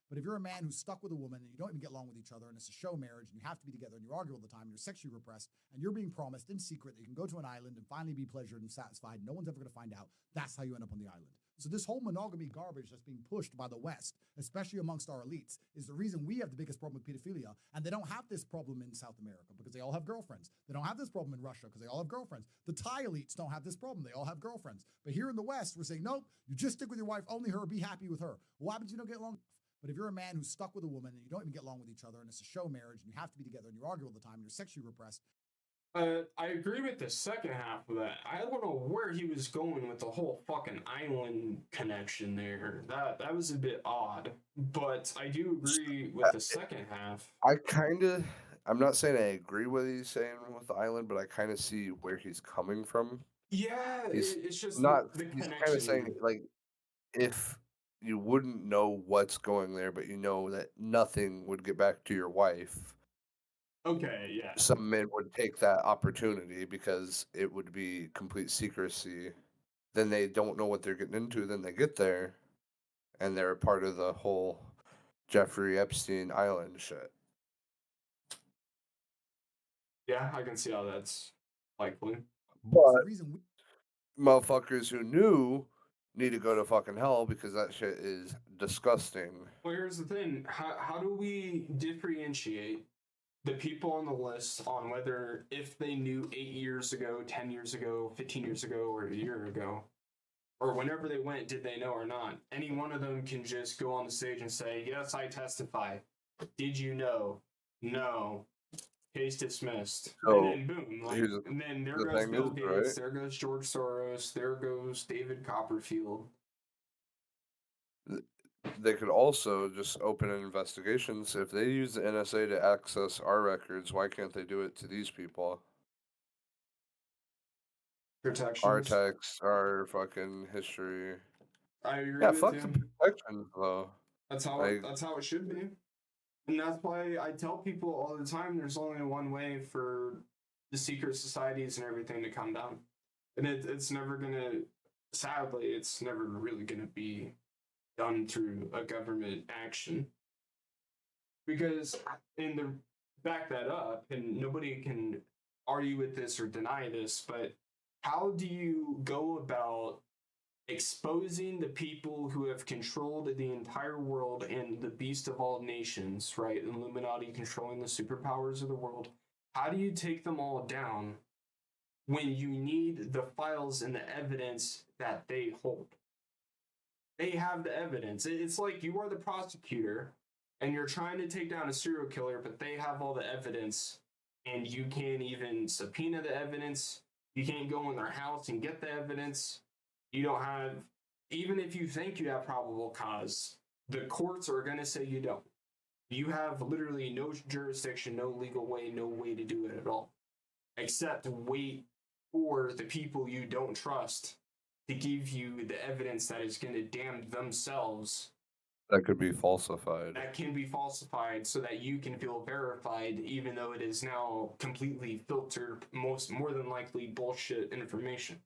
But if you're a man who's stuck with a woman and you don't even get along with each other and it's a show marriage and you have to be together and you argue all the time and you're sexually repressed and you're being promised in secret that you can go to an island and finally be pleasured and satisfied, no one's ever going to find out, that's how you end up on the island. So this whole monogamy garbage that's being pushed by the West, especially amongst our elites, is the reason we have the biggest problem with pedophilia. And they don't have this problem in South America because they all have girlfriends. They don't have this problem in Russia because they all have girlfriends. The Thai elites don't have this problem. They all have girlfriends. But here in the West, we're saying, nope, you just stick with your wife, only her, be happy with her. What happens if you don't get along? But if you're a man who's stuck with a woman and you don't even get along with each other and it's a show marriage and you have to be together and you argue all the time and you're sexually repressed. I agree with the second half of that. I don't know where he was going with the whole fucking island connection there. That was a bit odd. But I do agree with the second half. I'm not saying I agree with what he's saying with the island, but I kind of see where he's coming from. Yeah, it's just not. the He's connection. kind of saying like, if you wouldn't know what's going there, but you know that nothing would get back to your wife. Okay, yeah. Some men would take that opportunity because it would be complete secrecy. Then they don't know what they're getting into. Then they get there, and they're a part of the whole Jeffrey Epstein Island shit. Yeah, I can see how that's likely. But motherfuckers who knew need to go to fucking hell because that shit is disgusting. Well, here's the thing. How do we differentiate the people on the list on whether if they knew 8 years ago, 10 years ago, 15 years ago, or a year ago, or whenever they went, did they know or not? Any one of them can just go on the stage and say, yes, I testify. Did you know? No. Case dismissed. So, and then boom. Like, and then there the goes thing Bill is, Gates, right? there goes George Soros, there goes David Copperfield. They could also just open investigations. If they use the NSA to access our records, why can't they do it to these people? Protections. Our texts, our fucking history. I agree Yeah, with fuck you. the protections, though. That's how it should be. And that's why I tell people all the time there's only one way for the secret societies and everything to come down. And it's never gonna, sadly, it's never really gonna be done through a government action. Because back that up, and nobody can argue with this or deny this, but how do you go about exposing the people who have controlled the entire world and the beast of all nations, right? Illuminati controlling the superpowers of the world. How do you take them all down when you need the files and the evidence that they hold? They have the evidence. It's like you are the prosecutor and you're trying to take down a serial killer, but they have all the evidence and you can't even subpoena the evidence. You can't go in their house and get the evidence. You don't have, even if you think you have probable cause, the courts are going to say you don't. You have literally no jurisdiction, no legal way, no way to do it at all, except wait for the people you don't trust to give you the evidence that is going to damn themselves. That could be falsified. That can be falsified so that you can feel verified, even though it is now completely filtered, more than likely bullshit information.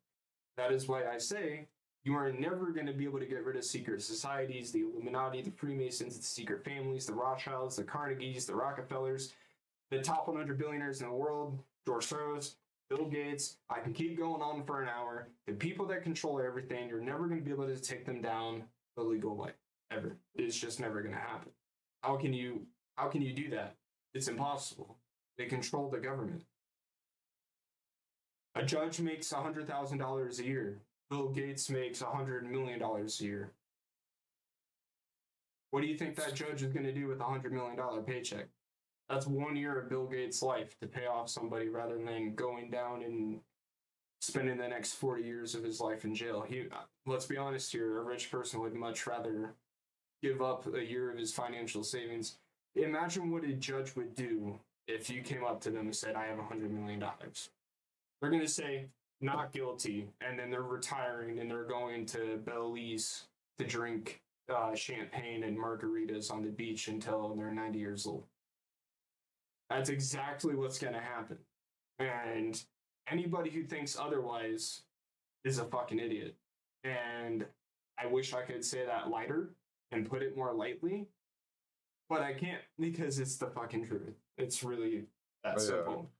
That is why I say you are never going to be able to get rid of secret societies, the Illuminati, the Freemasons, the secret families, the Rothschilds, the Carnegies, the Rockefellers, the top 100 billionaires in the world, George Soros, Bill Gates. I can keep going on for an hour. The people that control everything, you're never going to be able to take them down the legal way, ever. It's just never going to happen. How can you do that? It's impossible. They control the government. A judge makes $100,000 a year. Bill Gates makes $100 million a year. What do you think that judge is going to do with a $100 million paycheck? That's 1 year of Bill Gates' life to pay off somebody rather than going down and spending the next 40 years of his life in jail. Let's be honest here, a rich person would much rather give up a year of his financial savings. Imagine what a judge would do if you came up to them and said, I have $100 million. They're going to say, not guilty, and then they're retiring and they're going to Belize to drink champagne and margaritas on the beach until they're 90 years old. That's exactly what's going to happen. And anybody who thinks otherwise is a fucking idiot. And I wish I could say that lighter and put it more lightly, but I can't because it's the fucking truth. It's really that simple.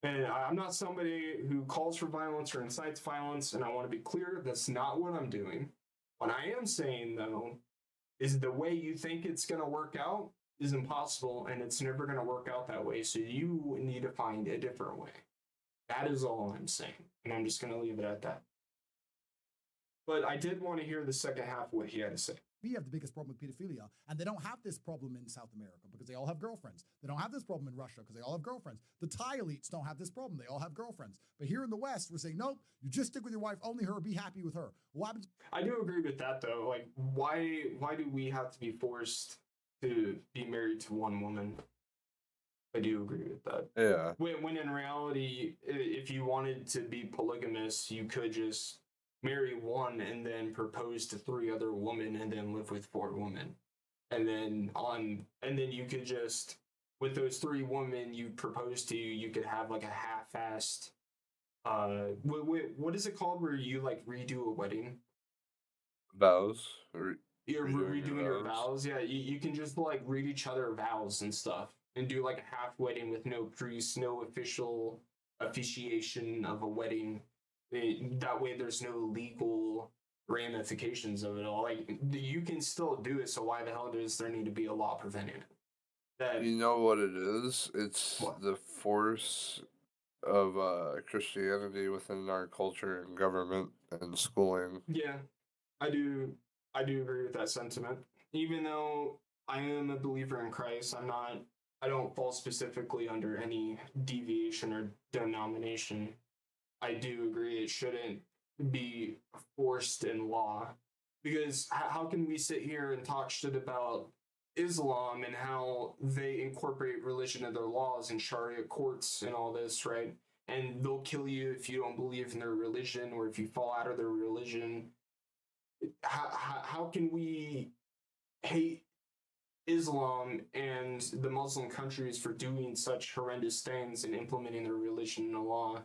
And I'm not somebody who calls for violence or incites violence, and I want to be clear, that's not what I'm doing. What I am saying, though, is the way you think it's going to work out is impossible, and it's never going to work out that way, so you need to find a different way. That is all I'm saying, and I'm just going to leave it at that. But I did want to hear the second half of what he had to say. We have the biggest problem with pedophilia, and they don't have this problem in South America because they all have girlfriends. They don't have this problem in Russia because they all have girlfriends. The Thai elites don't have this problem. They all have girlfriends. But here in the West, we're saying, nope, you just stick with your wife, only her, be happy with her. What happens? I do agree with that, though. Like, why do we have to be forced to be married to one woman? I do agree with that. Yeah. When in reality, if you wanted to be polygamous, you could just marry one and then propose to 3 other women and then live with 4 women. And then you could just, with those 3 women you propose to, you could have like a half-assed, what is it called where you like redo a wedding? Vows. You're redoing your vows. Yeah, you can just like read each other vows and stuff and do like a half wedding with no priest, no official officiation of a wedding. That way there's no legal ramifications of it all. Like, you can still do it, so why the hell does there need to be a law preventing it? You know what it is? It's the force of Christianity within our culture and government and schooling. Yeah, I do agree with that sentiment. Even though I am a believer in Christ, I don't fall specifically under any deviation or denomination. I do agree it shouldn't be forced in law, because how can we sit here and talk shit about Islam and how they incorporate religion in their laws and Sharia courts and all this, right? And they'll kill you if you don't believe in their religion or if you fall out of their religion. How can we hate Islam and the Muslim countries for doing such horrendous things and implementing their religion in the law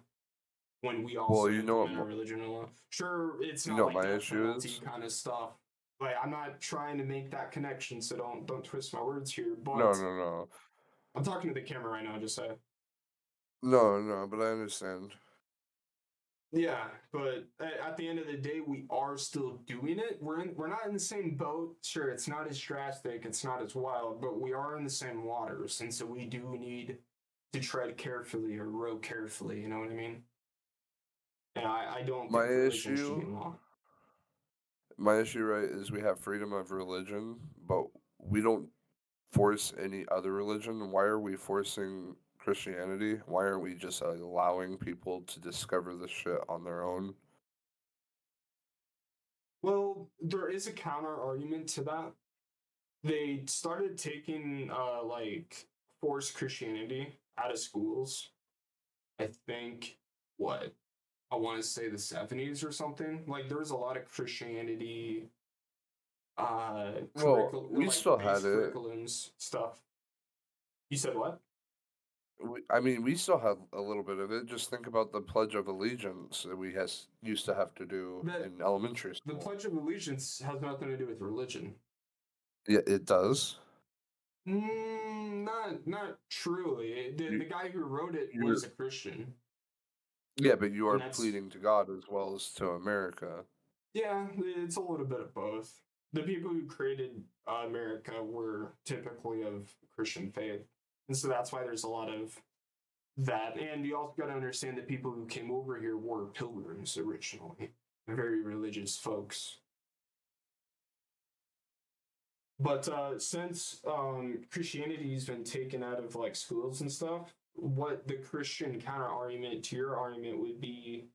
when we also implement our religion in the law? Sure, it's not like death penalty kind of stuff. Like, I'm not trying to make that connection, so don't twist my words here. But No. I'm talking to the camera right now, just say. No, but I understand. Yeah, but at the end of the day, we are still doing it. We're not in the same boat. Sure, it's not as drastic, it's not as wild, but we are in the same waters, and so we do need to tread carefully or row carefully. You know what I mean? And I don't My think religion should be issue, law. my issue, right, is we have freedom of religion, but we don't force any other religion. Why are we forcing Christianity? Why aren't we just allowing people to discover this shit on their own? Well, there is a counter argument to that. They started taking like forced Christianity out of schools. I think what I want to say the 70s or something. Like there was a lot of Christianity Well, we like still base had it. curriculums stuff. You said what? I mean, we still have a little bit of it. Just think about the Pledge of Allegiance that we used to have to do in elementary The school. Pledge of Allegiance has nothing to do with religion. Yeah, it does. Not truly. The guy who wrote it was a Christian. Yeah, but you are And that's- pleading to God as well as to America. Yeah, it's a little bit of both. The people who created America were typically of Christian faith. And so that's why there's a lot of that. And you also got to understand that people who came over here were pilgrims originally, very religious folks. But since Christianity's been taken out of like schools and stuff, what the Christian counter argument to your argument would be,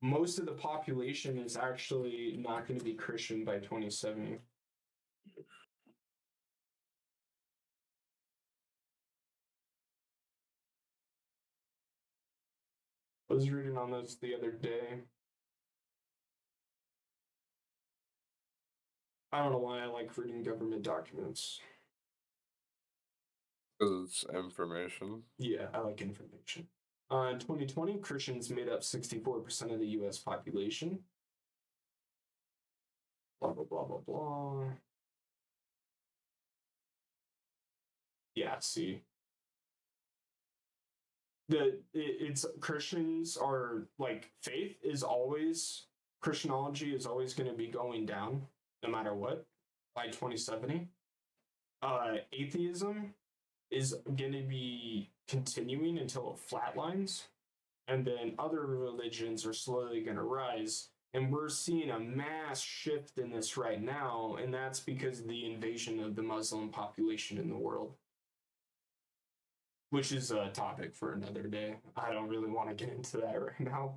most of the population is actually not going to be Christian by 2070. I was reading on this the other day. I don't know why I like reading government documents. Because it's information. Yeah, I like information. In 2020, Christians made up 64% of the US population. Blah, blah, blah, blah, blah. Yeah, see. It's Christians are like faith is always Christianology is always going to be going down no matter what by 2070. Atheism is going to be continuing until it flatlines, and then other religions are slowly going to rise. And we're seeing a mass shift in this right now, and that's because of the invasion of the Muslim population in the world. Which is a topic for another day. I don't really want to get into that right now.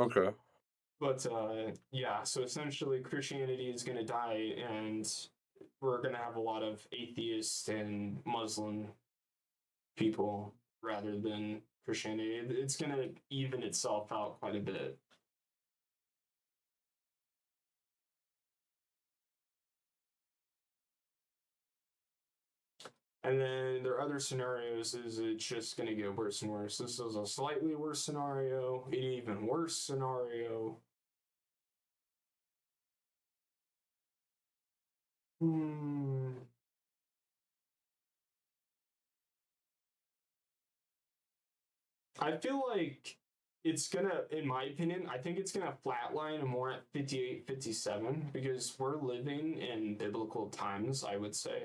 Okay. But yeah, so essentially Christianity is going to die, and we're going to have a lot of atheists and Muslim people rather than Christianity. It's going to even itself out quite a bit. And then there are other scenarios is it's just going to get worse and worse. This is a slightly worse scenario, an even worse scenario. I feel like it's gonna, in my opinion, I think it's gonna flatline more at 58, 57 because we're living in biblical times, I would say.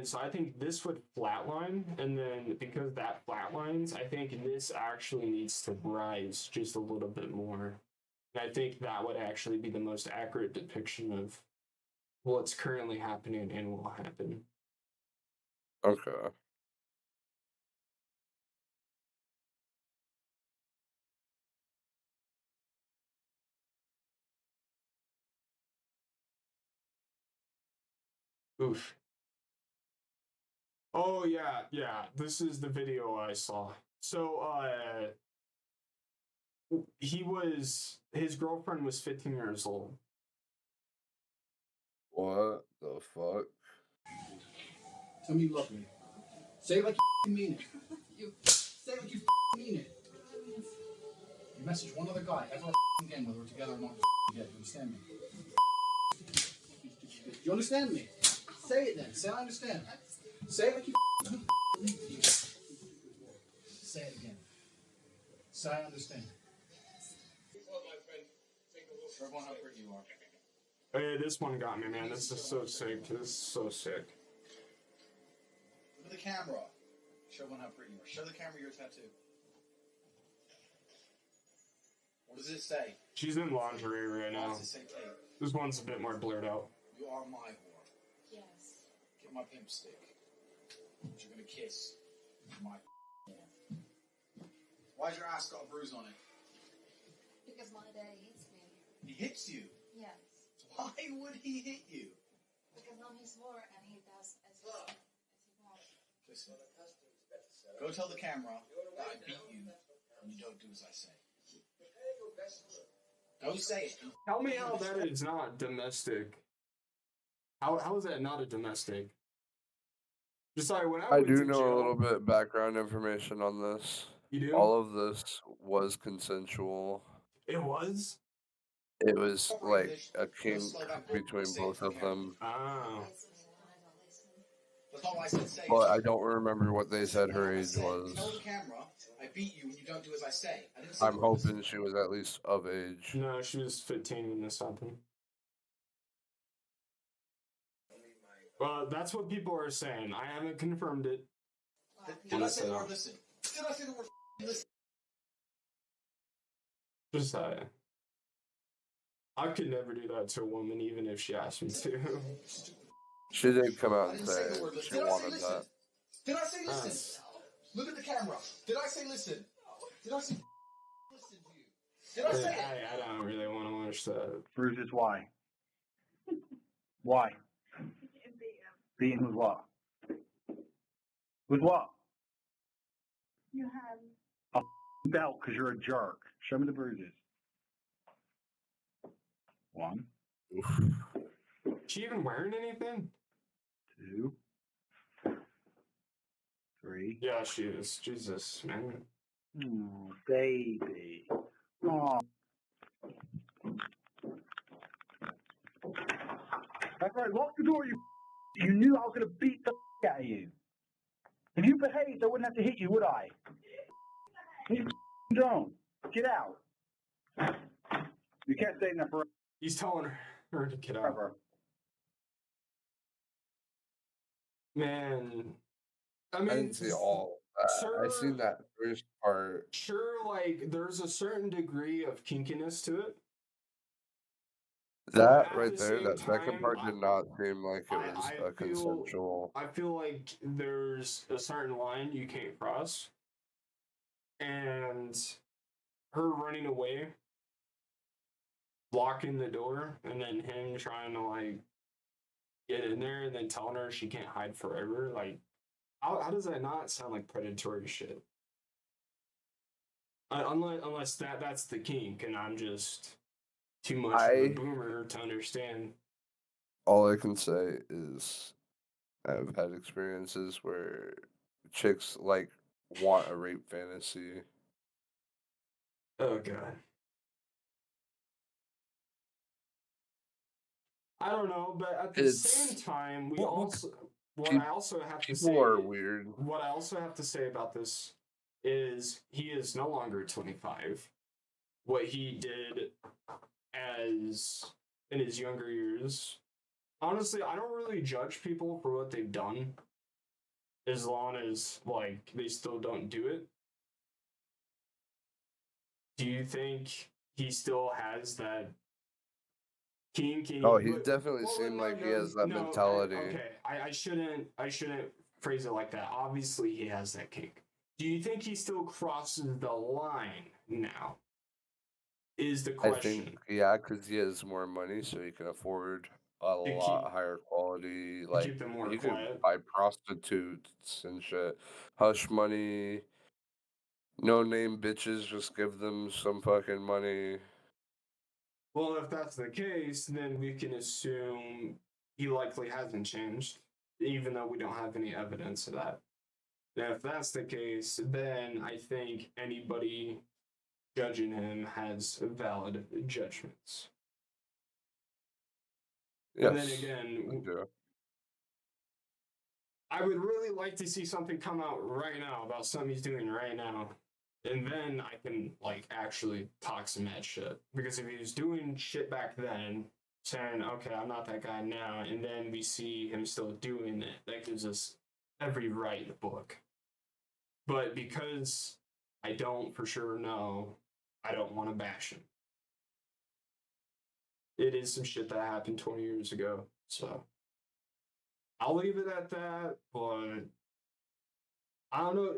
So I think this would flatline, and then because that flatlines, I think this actually needs to rise just a little bit more. And I think that would actually be the most accurate depiction of what's currently happening and will happen. Okay. Oof. Oh yeah. This is the video I saw. So his girlfriend was 15 years old. What the fuck? Tell me you love me. Say it like you mean it. Say it like you mean it. You message one other guy ever again, whether we're together or not. You understand me? You understand me? Say it then. Say I understand. Say it like you it again. So I understand. Everyone, how pretty you are. Hey, this one got me, man. This is so sick. This is so sick. Look at the camera. Show everyone how pretty you are. Show the camera your tattoo. What does it say? She's in lingerie right now. What does it say, Kate? This one's a bit more blurred out. You are my whore. Yes. Get my pimp stick. You're gonna kiss my whore. Why's your ass got a bruise on it? Because my daddy hits me. He hits you? Yes. Why would he hit you? Because I'm his whore and he does as he wants. Listen. Go tell the camera that I beat you and you don't do as I say. Don't say it. Tell me how that is not domestic. How is that not a domestic? Just like when I went do to know jail, a little bit background information on this. You do? All of this was consensual. It was? It was like a kink between both of them. Oh. That's not what I said. Say But it. I don't remember what they said her age was. Tell the camera I beat you when you don't do as I say. I didn't say I'm hoping she was at least of age. No, she was 15 when this happened. Well, that's what people are saying. I haven't confirmed it. Did I say the word listen? Did I say the word listen? Just saying. I could never do that to a woman, even if she asked me to. She did come out I and didn't say say the word she listen. Did I say wanted listen? that. Did I say listen? Look at the camera. Did I say listen? Did I say listen to you? Did I say it? I don't really want to watch that. Bruises, why? Why? Beaten with what? With what? You have. A belt, because you're a jerk. Show me the bruises. 1, She even wearing anything? 2, 3. Yeah, she is. Jesus, man. Oh, baby. Oh. That's right, lock the door, you. You knew I was going to beat the out of you. If you behaved, I wouldn't have to hit you, would I? You don't. Get out. You can't stay in there forever. He's telling her to get out. Man. I mean, I didn't see all that. I seen that first part. Sure, like, there's a certain degree of kinkiness to it. That At right the there, same that second time, part did not seem like it was I a consensual. I feel like there's a certain line you can't cross. And her running away, locking the door, and then him trying to, like, get in there and then telling her she can't hide forever. Like, how does that not sound like predatory shit? Unless that's the kink, and I'm just too much of a boomer to understand. All I can say is I've had experiences where chicks like want a rape fantasy. Oh god. I don't know, but at the same time, I also have to say, people are weird. What I also have to say about this is he is no longer 25. What he did as in his younger years, honestly, I don't really judge people for what they've done, as long as, like, they still don't do it. Do you think he still has that kink? Oh, he definitely seemed like he has that mentality. Okay, I shouldn't phrase it like that. Obviously, he has that kink. Do you think he still crosses the line now? Is the question. I think, yeah, because he has more money, so he can afford a lot higher quality. Like, keep them more he quiet. could buy prostitutes and shit. Hush money. No name bitches, just give them some fucking money. Well, if that's the case, then we can assume he likely hasn't changed, even though we don't have any evidence of that. And if that's the case, then I think anybody judging him has valid judgments. Yes, and then again, I would really like to see something come out right now about something he's doing right now. And then I can, like, actually talk some mad shit. Because if he was doing shit back then, saying, okay, I'm not that guy now, and then we see him still doing it, that gives us every right in the book. But because I don't for sure know, I don't want to bash him. It is some shit that happened 20 years ago, so I'll leave it at that, but I don't know,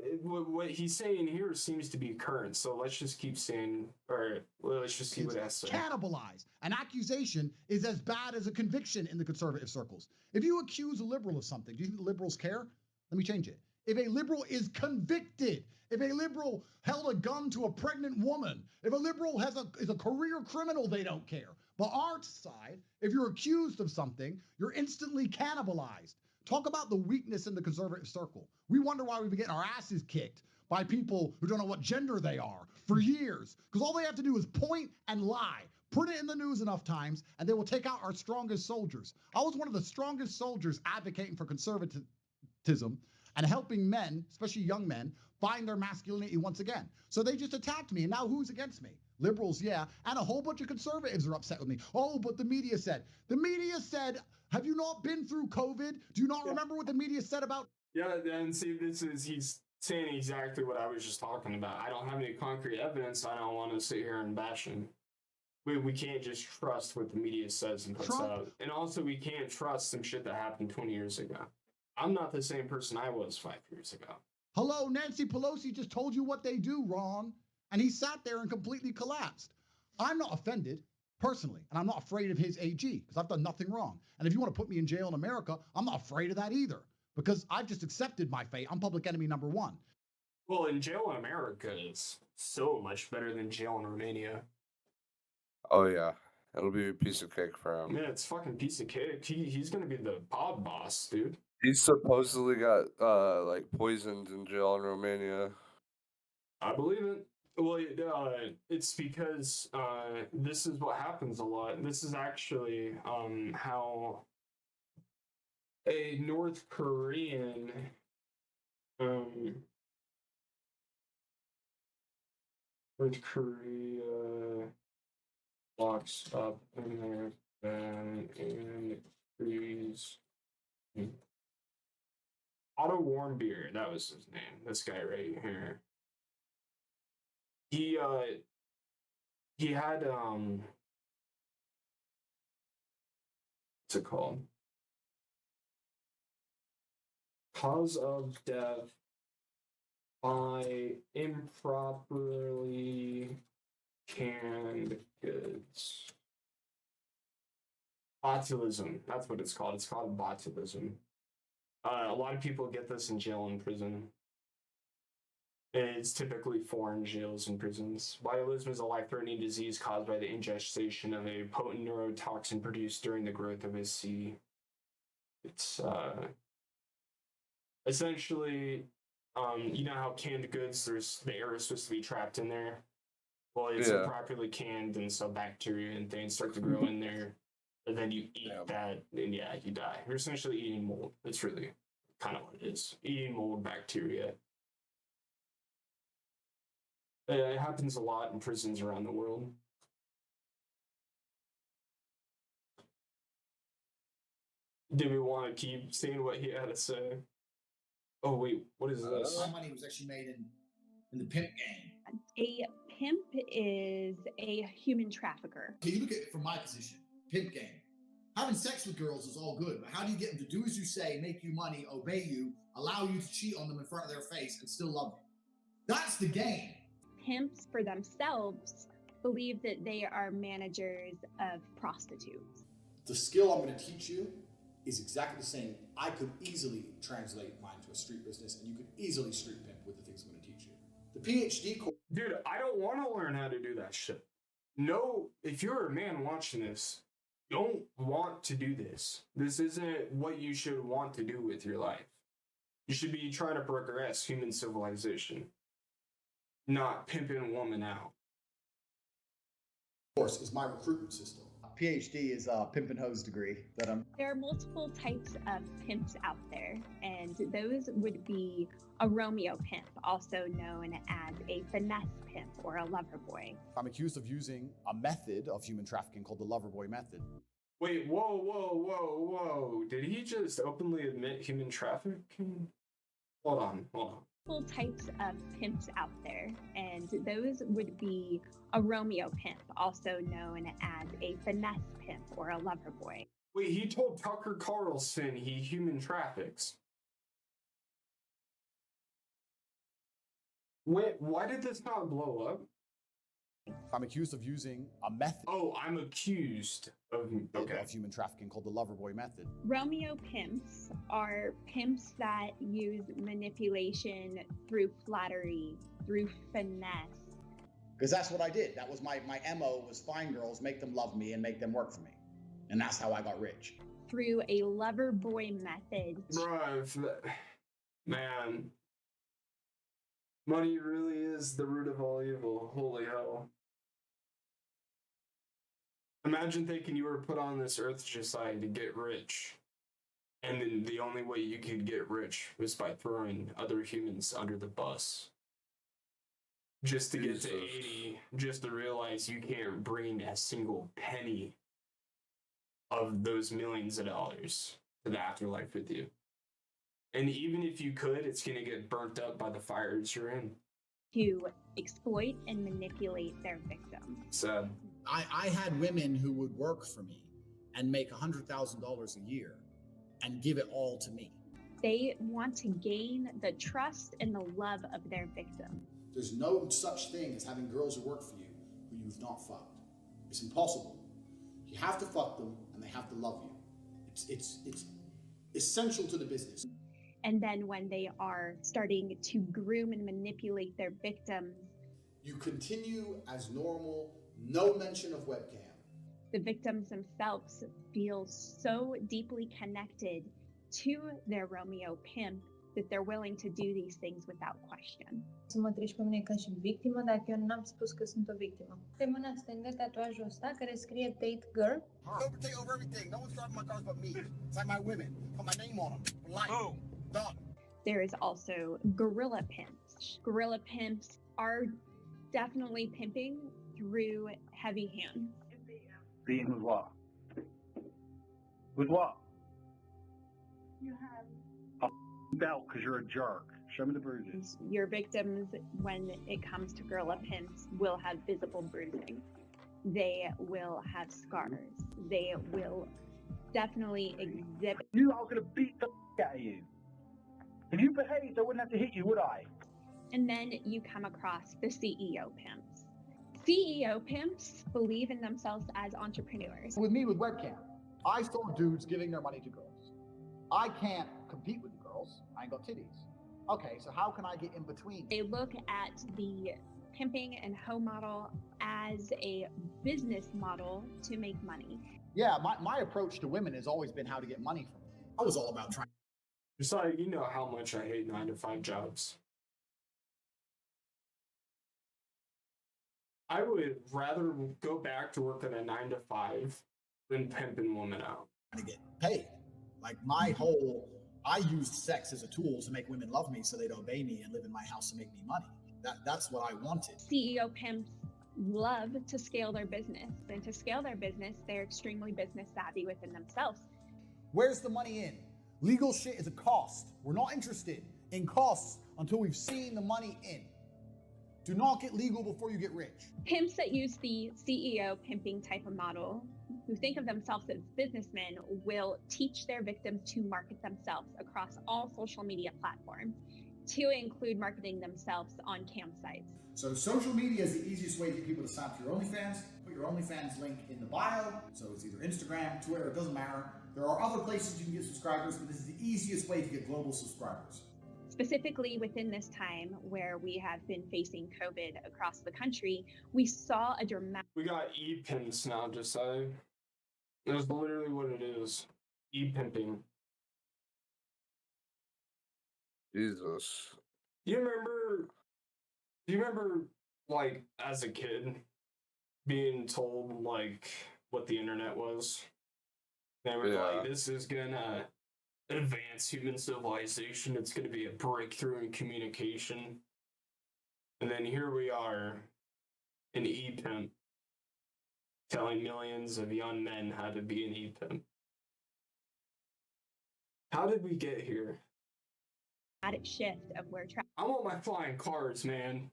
what he's saying here seems to be current, so let's just keep saying, or let's just see what it has to say. Cannibalize. An accusation is as bad as a conviction in the conservative circles. If you accuse a liberal of something, do you think the liberals care? Let me change it. If a liberal is convicted, if a liberal held a gun to a pregnant woman, if a liberal is a career criminal, they don't care. But our side, if you're accused of something, you're instantly cannibalized. Talk about the weakness in the conservative circle. We wonder why we've been getting our asses kicked by people who don't know what gender they are for years. Because all they have to do is point and lie. Put it in the news enough times, and they will take out our strongest soldiers. I was one of the strongest soldiers advocating for conservatism and helping men, especially young men, find their masculinity once again. So they just attacked me, and now who's against me? Liberals, yeah, and a whole bunch of conservatives are upset with me. Oh, but the media said. The media said, have you not been through COVID? Do you not remember what the media said about? Yeah, and see, he's saying exactly what I was just talking about. I don't have any concrete evidence. I don't want to sit here and bash him. We can't just trust what the media says and puts out. And also, we can't trust some shit that happened 20 years ago. I'm not the same person I was 5 years ago. Hello, Nancy Pelosi just told you what they do, Ron. And he sat there and completely collapsed. I'm not offended, personally, and I'm not afraid of his AG, because I've done nothing wrong. And if you want to put me in jail in America, I'm not afraid of that either, because I've just accepted my fate. I'm public enemy number one. Well, in jail in America is so much better than jail in Romania. Oh, yeah. It'll be a piece of cake for him. Yeah, it's fucking piece of cake. He's going to be the pod boss, dude. He supposedly got, like, poisoned in jail in Romania. I believe it. Well, it's because this is what happens a lot. This is actually how a North Korean North Korea locks up America and frees Otto Warmbier. That was his name. This guy right here. He had what's it called? Cause of death by improperly canned goods. Botulism. That's what it's called. It's called botulism. A lot of people get this in jail and prison. It's typically foreign jails and prisons. Botulism is a life-threatening disease caused by the ingestion of a potent neurotoxin produced during the growth of a seed. It's essentially, you know how canned goods, the air is supposed to be trapped in there? Well, it's improperly canned, and so bacteria and things start to grow in there. And then you eat that, and yeah, you die. You're essentially eating mold. It's really kind of what it is. Eating mold bacteria. It happens a lot in prisons around the world. Do we want to keep seeing what he had to say? Oh, wait, what is this? My money was actually made in the pimp game. A pimp is a human trafficker. Okay, you look at it from my position. Pimp game. Having sex with girls is all good, but how do you get them to do as you say, make you money, obey you, allow you to cheat on them in front of their face, and still love you? That's the game. Pimps for themselves believe that they are managers of prostitutes. The skill I'm going to teach you is exactly the same. I could easily translate mine to a street business, and you could easily street pimp with the things I'm going to teach you. The PhD course. Dude, I don't want to learn how to do that shit. No, if you're a man watching this, don't want to do this. This isn't what you should want to do with your life. You should be trying to progress human civilization, not pimping a woman out. Course is my recruitment system. PhD is a pimp and hose degree that I'm. There are multiple types of pimps out there, and those would be a Romeo pimp, also known as a finesse pimp or a lover boy. I'm accused of using a method of human trafficking called the lover boy method. Wait, whoa. Did he just openly admit human trafficking? Hold on. Multiple types of pimps out there, and those would be a Romeo pimp, also known as a finesse pimp or a lover boy. Wait, he told Tucker Carlson he human traffics. Wait, why did this not blow up? I'm accused of using a method. Oh, I'm accused of human trafficking called the lover boy method. Romeo pimps are pimps that use manipulation through flattery, through finesse. Because that's what I did. That was my MO, was find girls, make them love me, and make them work for me. And that's how I got rich. Through a lover boy method. Bruh, man. Money really is the root of all evil. Holy hell. Imagine thinking you were put on this earth, Josiah, to get rich. And then the only way you could get rich was by throwing other humans under the bus. Just to get to 80, just to realize you can't bring a single penny of those millions of dollars to the afterlife with you. And even if you could, it's going to get burnt up by the fires you're in. To exploit and manipulate their victims. Sad. I had women who would work for me and make $100,000 a year and give it all to me. They want to gain the trust and the love of their victim. There's no such thing as having girls who work for you who you've not fucked. It's impossible. You have to fuck them and they have to love you. It's essential to the business. And then when they are starting to groom and manipulate their victims, you continue as normal, no mention of webcam. The victims themselves feel so deeply connected to their Romeo pimp that they're willing to do these things without question. Să mă treci pe mine ca și victimă, dacă eu n-am spus că sunt o victimă. Pe mâna stângă tatuajul ăsta care scrie Date Girl. Take over everything. No one's driving my cars but me. It's like my women. Put my name on them. For life. Boom. Done. There is also guerrilla pimps. Guerrilla pimps are definitely pimping through heavy hands. Beating with what? With what? You have A belt because you're a jerk. Show me the bruises. Your victims, when it comes to guerrilla pimps, will have visible bruising. They will have scars. They will definitely exhibit. You knew I was going to beat the out of you. If you behaved, I wouldn't have to hit you, would I? And then you come across the CEO pimps. CEO pimps believe in themselves as entrepreneurs. With me with webcam, I saw dudes giving their money to girls. I can't compete with the girls. I ain't got titties. Okay, so how can I get in between? They look at the pimping and hoe model as a business model to make money. Yeah, my approach to women has always been how to get money from them. I was all about trying. Josiah, you know how much I hate 9-to-5 jobs. I would rather go back to working a 9-to-5 than pimping women out. To get paid. Like my whole, I used sex as a tool to make women love me so they'd obey me and live in my house and make me money. That's what I wanted. CEO pimps love to scale their business. And to scale their business, they're extremely business savvy within themselves. Where's the money in? Legal shit is a cost. We're not interested in costs until we've seen the money in. Do not get legal before you get rich. Pimps that use the CEO pimping type of model, who think of themselves as businessmen, will teach their victims to market themselves across all social media platforms, to include marketing themselves on campsites. So social media is the easiest way to get people to sign up for your OnlyFans. Put your OnlyFans link in the bio. So it's either Instagram, Twitter, it doesn't matter. There are other places you can get subscribers, but this is the easiest way to get global subscribers. Specifically within this time where we have been facing COVID across the country, we saw a dramatic... We got e-pimps now, Josiah. That's literally what it is. E-pimping. Jesus. Do you remember, like, as a kid, being told, like, what the internet was. They were like, this is gonna advance human civilization. It's gonna be a breakthrough in communication. And then here we are, an e-pimp, telling millions of young men how to be an e-pimp. How did we get here? Dramatic shift of where I want my flying cars, man.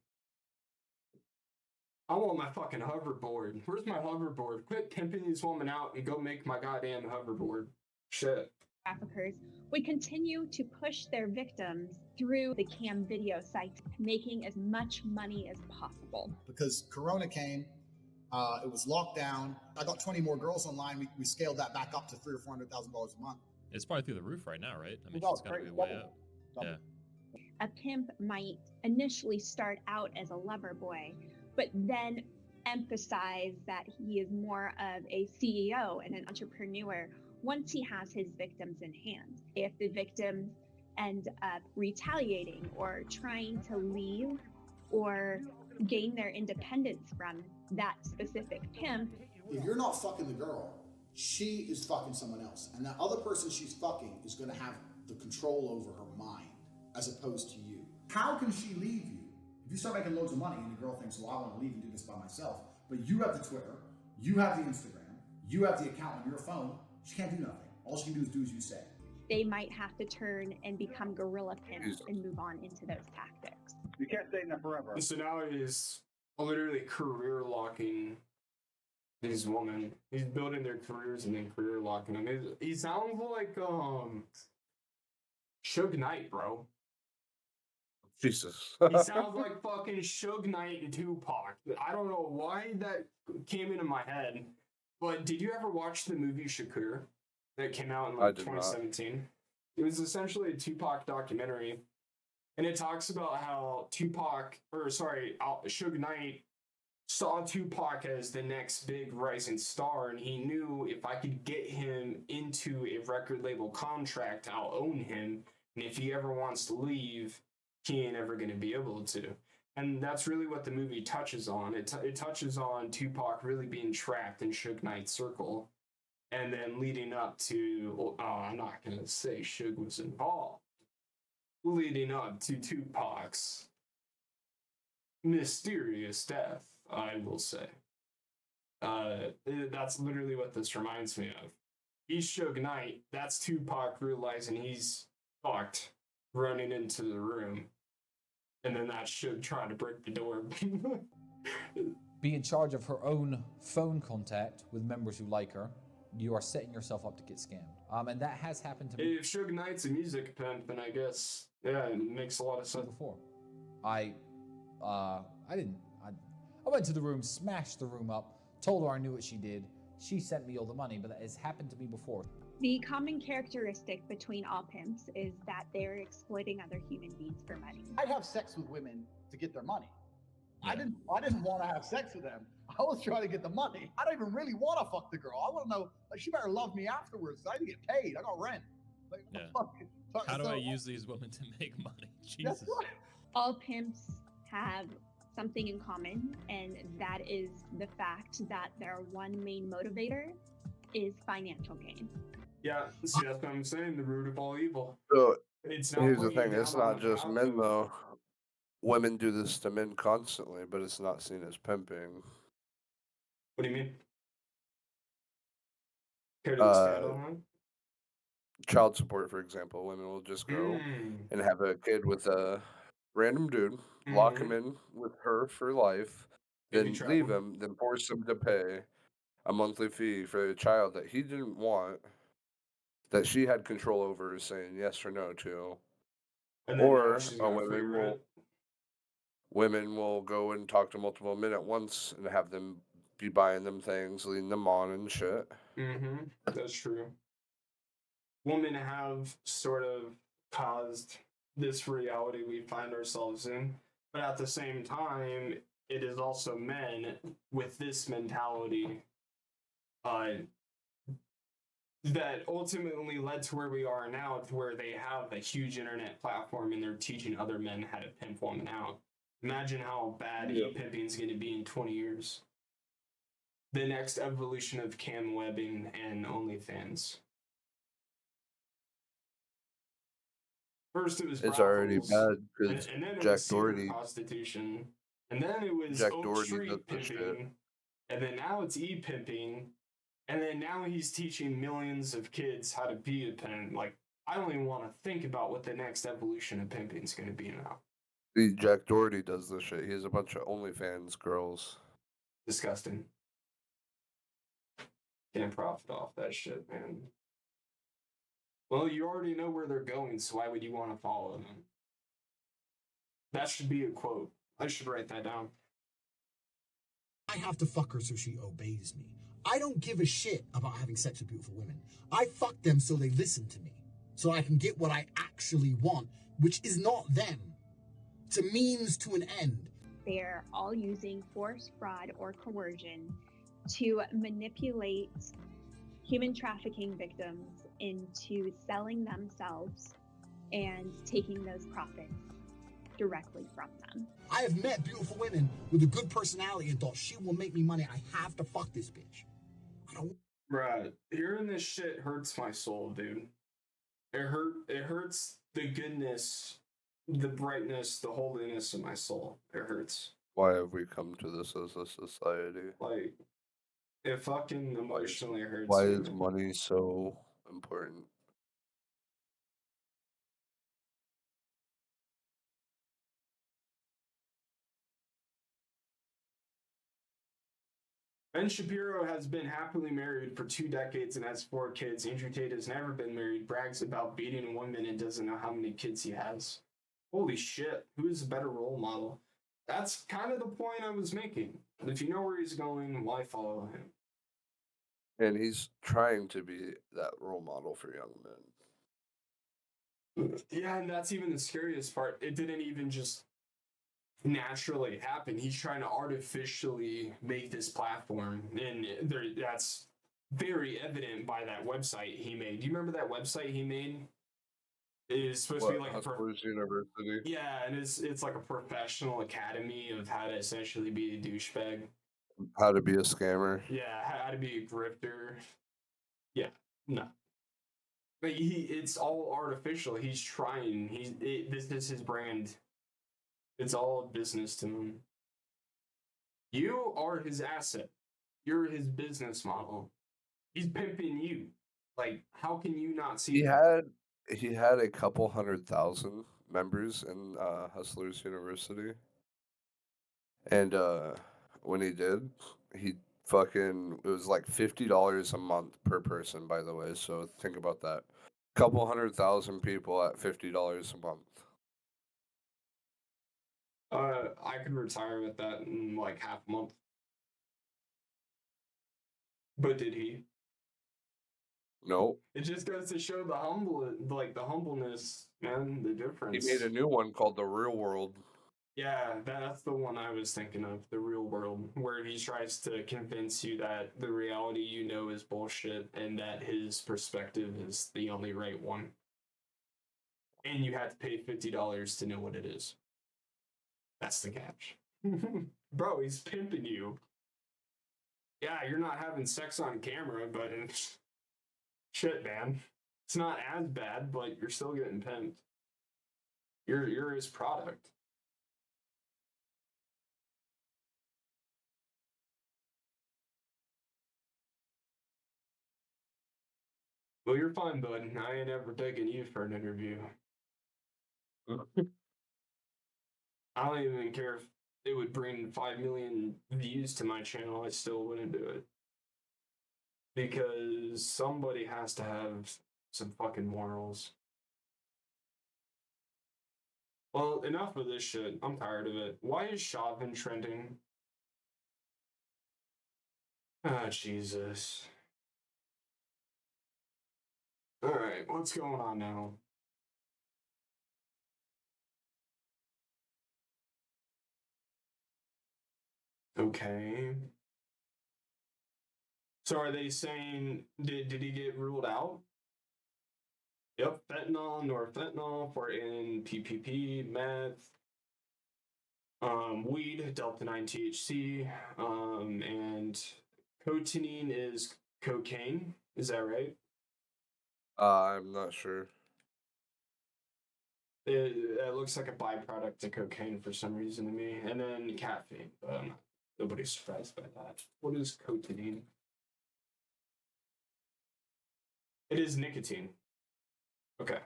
I want my fucking hoverboard. Where's my hoverboard? Quit pimping these women out and go make my goddamn hoverboard. Shit. traffickers would continue to push their victims through the cam video sites, making as much money as possible. Because Corona came, it was locked down. I got 20 more girls online. We scaled that back up to $300,000 or $400,000 a month. It's probably through the roof right now, right? I mean, No, it's got to be way up. Yeah. A pimp might initially start out as a lover boy, but then emphasize that he is more of a CEO and an entrepreneur once he has his victims in hand. If the victims end up retaliating or trying to leave or gain their independence from that specific pimp. If you're not fucking the girl, she is fucking someone else. And that other person she's fucking is going to have the control over her mind as opposed to you. How can she leave you? If you start making loads of money and the girl thinks, well, I want to leave and do this by myself, but you have the Twitter, you have the Instagram, you have the account on your phone, she can't do nothing. All she can do as you say. They might have to turn and become guerrilla pimps and move on into those tactics. You can't stay in there forever. So now he's literally career locking these women. He's building their careers and then career locking them. He sounds like Suge Knight, bro. Jesus. He sounds like fucking Suge Knight and Tupac. I don't know why that came into my head, but did you ever watch the movie Shakur that came out in like 2017? Not. It was essentially a Tupac documentary, and it talks about how Suge Knight saw Tupac as the next big rising star, and he knew if I could get him into a record label contract, I'll own him, and if he ever wants to leave, he ain't ever going to be able to. And that's really what the movie touches on. It touches on Tupac really being trapped in Suge Knight's circle, and then leading up to, I'm not going to say Suge was involved, leading up to Tupac's mysterious death, I will say. That's literally what this reminds me of. He's Suge Knight, that's Tupac realizing he's fucked, running into the room. And then that Suge trying to break the door. Be in charge of her own phone contact with members who like her. You are setting yourself up to get scammed. And that has happened to me. If Suge Knight's a music pimp, then I guess, yeah, it makes a lot of sense. Before. I went to the room, smashed the room up, told her I knew what she did. She sent me all the money, but that has happened to me before. The common characteristic between all pimps is that they're exploiting other human beings for money. I'd have sex with women to get their money. Yeah. I didn't want to have sex with them. I was trying to get the money. I don't even really want to fuck the girl. I want to know, like, she better love me afterwards. I need to get paid. I got rent. Like, yeah. How do I use these women to make money? Jesus. Right. All pimps have something in common, and that is the fact that their one main motivator is financial gain. Yeah, see, that's what I'm saying, the root of all evil. So, here's the thing, it's not just men, though. Women do this to men constantly, but it's not seen as pimping. What do you mean? Child support, for example. Women will just go and have a kid with a random dude, lock him in with her for life, then leave him, then force him to pay a monthly fee for a child that he didn't want, that she had control over, saying yes or no to. Or women will go and talk to multiple men at once and have them be buying them things, leading them on and shit. That's true. Women have sort of caused this reality we find ourselves in, but at the same time, it is also men with this mentality that ultimately led to where we are now, to where they have a huge internet platform and they're teaching other men how to pimp women out. Imagine how bad e-pimping is going to be in 20 years. the next evolution of cam webbing and OnlyFans. First it was It's already brothels, bad and, because and then it Jack was secret Doherty, prostitution, and then it was Jack Oak Doherty does Street the shit. pimping, and then now it's e-pimping, and then now he's teaching millions of kids how to be a pimp. Like, I don't even want to think about what the next evolution of pimping is going to be now. See, Jack Doherty does this shit. He has a bunch of OnlyFans girls. Disgusting. Can't profit off that shit, man. Well, you already know where they're going, so why would you want to follow them? That should be a quote. I should write that down. I have to fuck her so she obeys me. I don't give a shit about having sex with beautiful women. I fuck them so they listen to me, so I can get what I actually want, which is not them. It's a means to an end. They're all using force, fraud, or coercion to manipulate human trafficking victims into selling themselves and taking those profits directly from them. I have met beautiful women with a good personality and thought she will make me money. I have to fuck this bitch. I don't. Bruh, hearing this shit hurts my soul, dude. It hurts the goodness, the brightness, the holiness of my soul. It hurts. Why have we come to this as a society? Like, it fucking emotionally hurts. Why me, is man. money so important? Ben Shapiro has been happily married for 2 decades and has 4 kids. Andrew Tate has never been married, brags about beating a woman, and doesn't know how many kids he has. Holy shit, who is a better role model? That's kind of the point I was making. If you know where he's going, why follow him? And he's trying to be that role model for young men. Yeah, and that's even the scariest part. It didn't even just naturally happen. He's trying to artificially make this platform, and that's very evident by that website he made. Do you remember that website he made? It is supposed to be like Hustlers University. Yeah, and it's like a professional academy of how to essentially be a douchebag. How to be a scammer. Yeah, how to be a grifter. Yeah, no. But it's all artificial. He's trying. This is his brand. It's all business to him. You are his asset. You're his business model. He's pimping you. Like, how can you not see that? He had a couple 100,000 members in Hustlers University. And when he did, he it was like $50 a month per person, by the way. So think about that. Couple 100,000 people at $50 a month. I could retire with that in like half a month. But did he? No. It just goes to show the humbleness, man, the difference. He made a new one called The Real World. Yeah, that's the one I was thinking of, The Real World, where he tries to convince you that the reality you know is bullshit and that his perspective is the only right one. And you have to pay $50 to know what it is. That's the catch. Bro, he's pimping you. Yeah, you're not having sex on camera, but shit, man. It's not as bad, but you're still getting pimped. You're his product. Well, you're fine, bud. I ain't ever taking you for an interview. I don't even care if it would bring 5 million views to my channel. I still wouldn't do it. Because somebody has to have some fucking morals. Well, enough of this shit. I'm tired of it. Why is Chauvin trending? Ah, Jesus. Alright, what's going on now? Okay. So are they saying, did he get ruled out? Yep, fentanyl, norfentanyl for in PPP, meth, weed, delta 9 THC, and cotinine is cocaine. Is that right? I'm not sure. It looks like a byproduct of cocaine for some reason to me. And then caffeine. Nobody's surprised by that. What is cotinine? It is nicotine. Okay.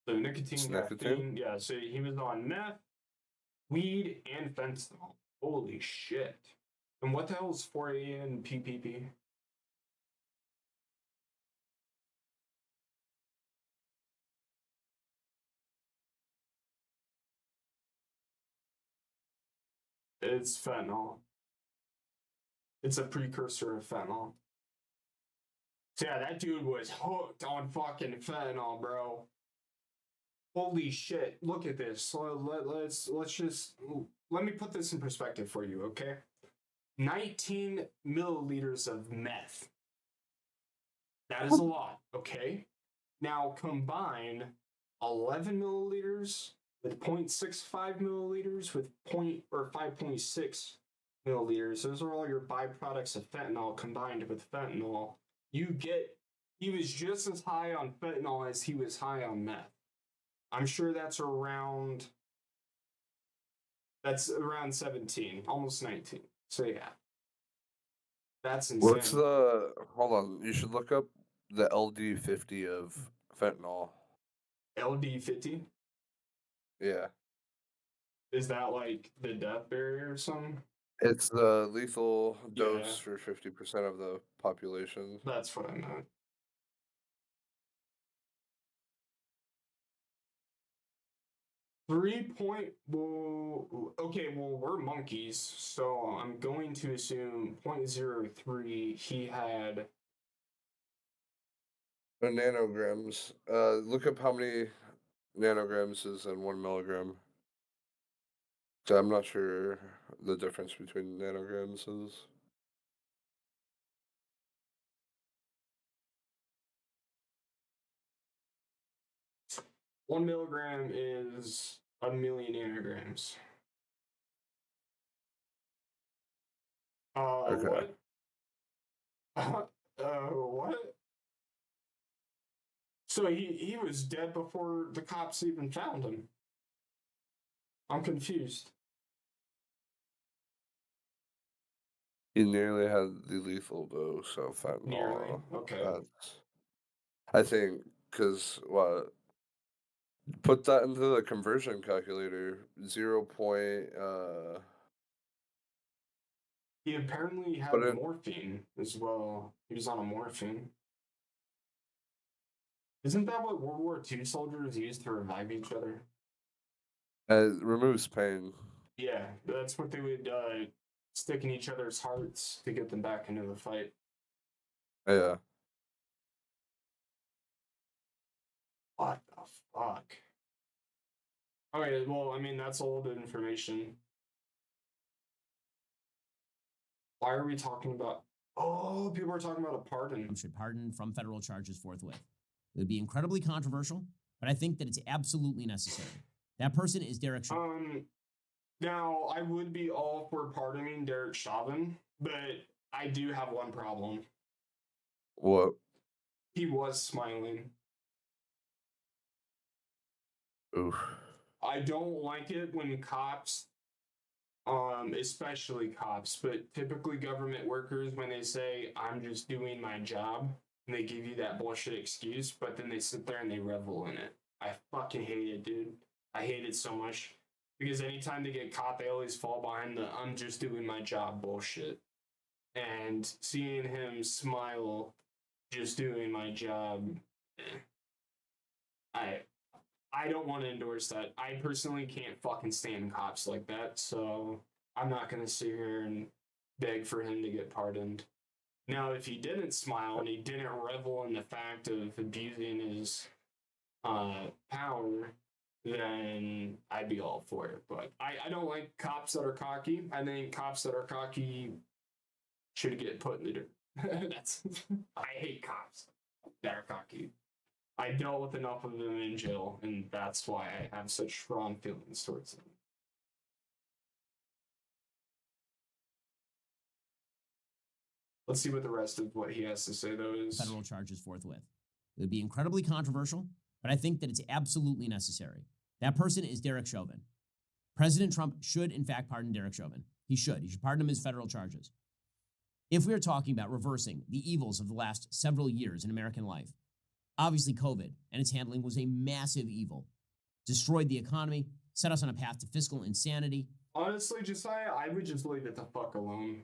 So nicotine, It's caffeine. nicotine? Yeah, so he was on meth, weed, and fentanyl. Holy shit. And what the hell is 4A and PPP? It's fentanyl. It's a precursor of fentanyl. So yeah, that dude was hooked on fucking fentanyl, bro. Holy shit! Look at this. So let me put this in perspective for you, okay? 19 milliliters of meth. That is a lot, okay? Now combine 11 milliliters with 0.65 milliliters with 5.6 milliliters. Those are all your byproducts of fentanyl combined with fentanyl. He was just as high on fentanyl as he was high on meth. I'm sure that's around 17, almost 19. So yeah. That's insane. What's the hold on, you should look up the LD50 of fentanyl. LD50? Yeah. Is that like the death barrier or something? It's the lethal dose for 50% of the population. That's what I meant. Okay, well, we're monkeys, so I'm going to assume 0.03 he had. The nanograms. Look up how many nanograms is in 1 milligram. So I'm not sure the difference between nanograms is. One milligram is a million nanograms. Okay. What? What? So he was dead before the cops even found him. I'm confused. He nearly had the lethal dose of fentanyl. Nearly? Okay. I think, because what? Put that into the conversion calculator. 0. He apparently had morphine as well. He was on a morphine. Isn't that what World War II soldiers used to revive each other? It removes pain. Yeah, that's what they would stick in each other's hearts to get them back into the fight. Yeah. What the fuck? Okay, well, I mean, that's old information. Why are we talking about... Oh, people are talking about a pardon. Should pardon from federal charges forthwith. It would be incredibly controversial, but I think that it's absolutely necessary. That person is Derek Chauvin. Now, I would be all for pardoning Derek Chauvin, but I do have one problem. What? He was smiling. Oof. I don't like it when cops, especially cops, but typically government workers, when they say, I'm just doing my job, and they give you that bullshit excuse, but then they sit there and they revel in it. I fucking hate it, dude. I hate it so much. Because anytime they get caught, they always fall behind the I'm just doing my job bullshit. And seeing him smile, just doing my job, I don't want to endorse that. I personally can't fucking stand cops like that, so I'm not going to sit here and beg for him to get pardoned. Now, if he didn't smile and he didn't revel in the fact of abusing his power, then I'd be all for it. But I don't like cops that are cocky. I think cops that are cocky should get put in the dirt. I hate cops that are cocky. I dealt with enough of them in jail, and that's why I have such strong feelings towards them. Let's see what the rest of what he has to say, though, is. Federal charges forthwith. It would be incredibly controversial, but I think that it's absolutely necessary. That person is Derek Chauvin. President Trump should, in fact, pardon Derek Chauvin. He should. He should pardon him his federal charges. If we are talking about reversing the evils of the last several years in American life, obviously COVID and its handling was a massive evil. Destroyed the economy, set us on a path to fiscal insanity. Honestly, Josiah, I would just leave it the fuck alone.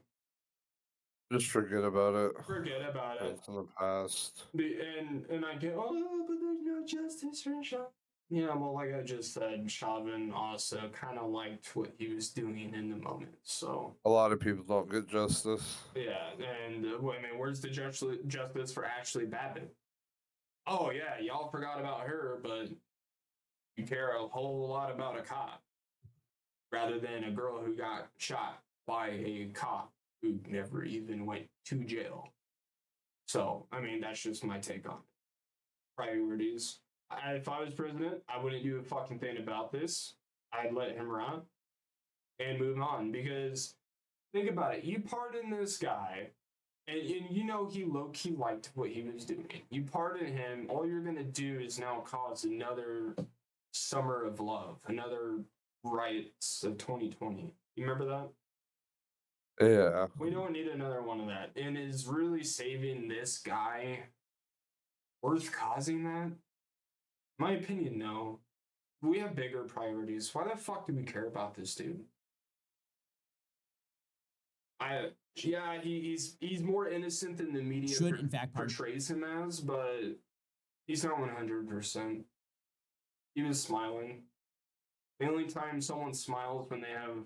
Just forget about it. Forget about it. It's in the past. And I get, oh, but there's no justice for Chauvin. Yeah, well, like I just said, Chauvin also kind of liked what he was doing in the moment, so. A lot of people don't get justice. Yeah, and I mean, where's the justice for Ashley Babbitt? Oh, yeah, y'all forgot about her, but you care a whole lot about a cop rather than a girl who got shot by a cop who never even went to jail. So, I mean, that's just my take on it. Priorities. If I was president, I wouldn't do a fucking thing about this. I'd let him run and move on, because think about it. You pardon this guy, and you know he low-key liked what he was doing. You pardon him, all you're going to do is now cause another summer of love, another riots of 2020. You remember that? Yeah. We don't need another one of that. And is really saving this guy worth causing that? My opinion, no. We have bigger priorities. Why the fuck do we care about this dude? Yeah, he's more innocent than the media Should, in fact, portrays him as, but he's not 100%. He was smiling. The only time someone smiles when they have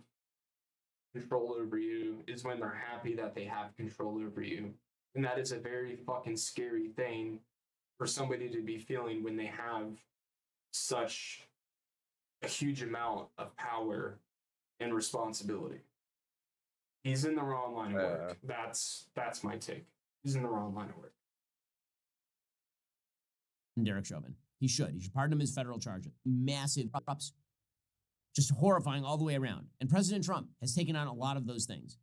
control over you is when they're happy that they have control over you. And that is a very fucking scary thing for somebody to be feeling when they have such a huge amount of power and responsibility. He's in the wrong line of work. That's my take. He's in the wrong line of work. Derek Chauvin. He should. He should pardon him his federal charges. Massive ups. Just horrifying all the way around. And President Trump has taken on a lot of those things.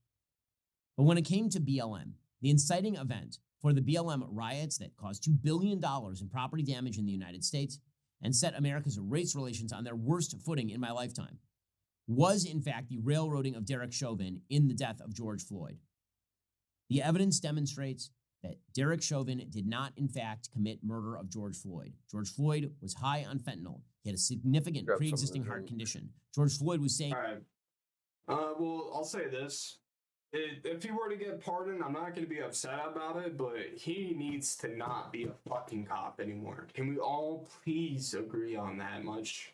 But when it came to BLM, the inciting event for the BLM riots that caused $2 billion in property damage in the United States and set America's race relations on their worst footing in my lifetime, was in fact the railroading of Derek Chauvin in the death of George Floyd. The evidence demonstrates that Derek Chauvin did not in fact commit murder of George Floyd. George Floyd was high on fentanyl. He had a significant pre-existing heart condition. George Floyd was saying... All right. Well, I'll say this. If he were to get pardoned, I'm not going to be upset about it, but he needs to not be a fucking cop anymore. Can we all please agree on that much?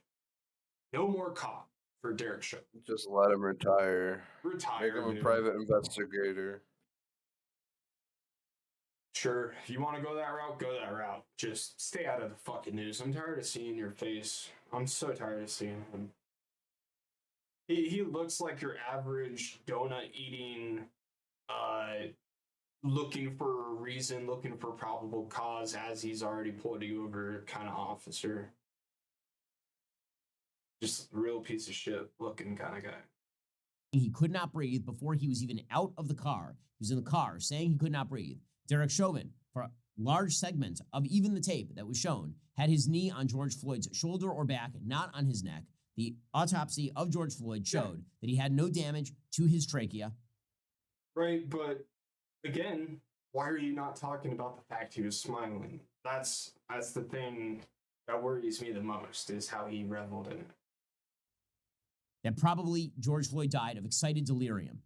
No more cop for Derek Chauvin. Just let him retire. Retire. Make him a dude. private investigator. Sure, if you want to go that route, go that route. Just stay out of the fucking news. I'm tired of seeing your face. I'm so tired of seeing him. He looks like your average donut eating, looking for a reason, looking for probable cause as he's already pulled you over kind of officer. Just a real piece of shit looking kind of guy. He could not breathe before he was even out of the car. He was in the car saying he could not breathe. Derek Chauvin, for a large segment of even the tape that was shown, had his knee on George Floyd's shoulder or back, not on his neck. The autopsy of George Floyd showed that he had no damage to his trachea. Right, but again, why are you not talking about the fact he was smiling? That's the thing that worries me the most, is how he reveled in it. That probably George Floyd died of excited delirium.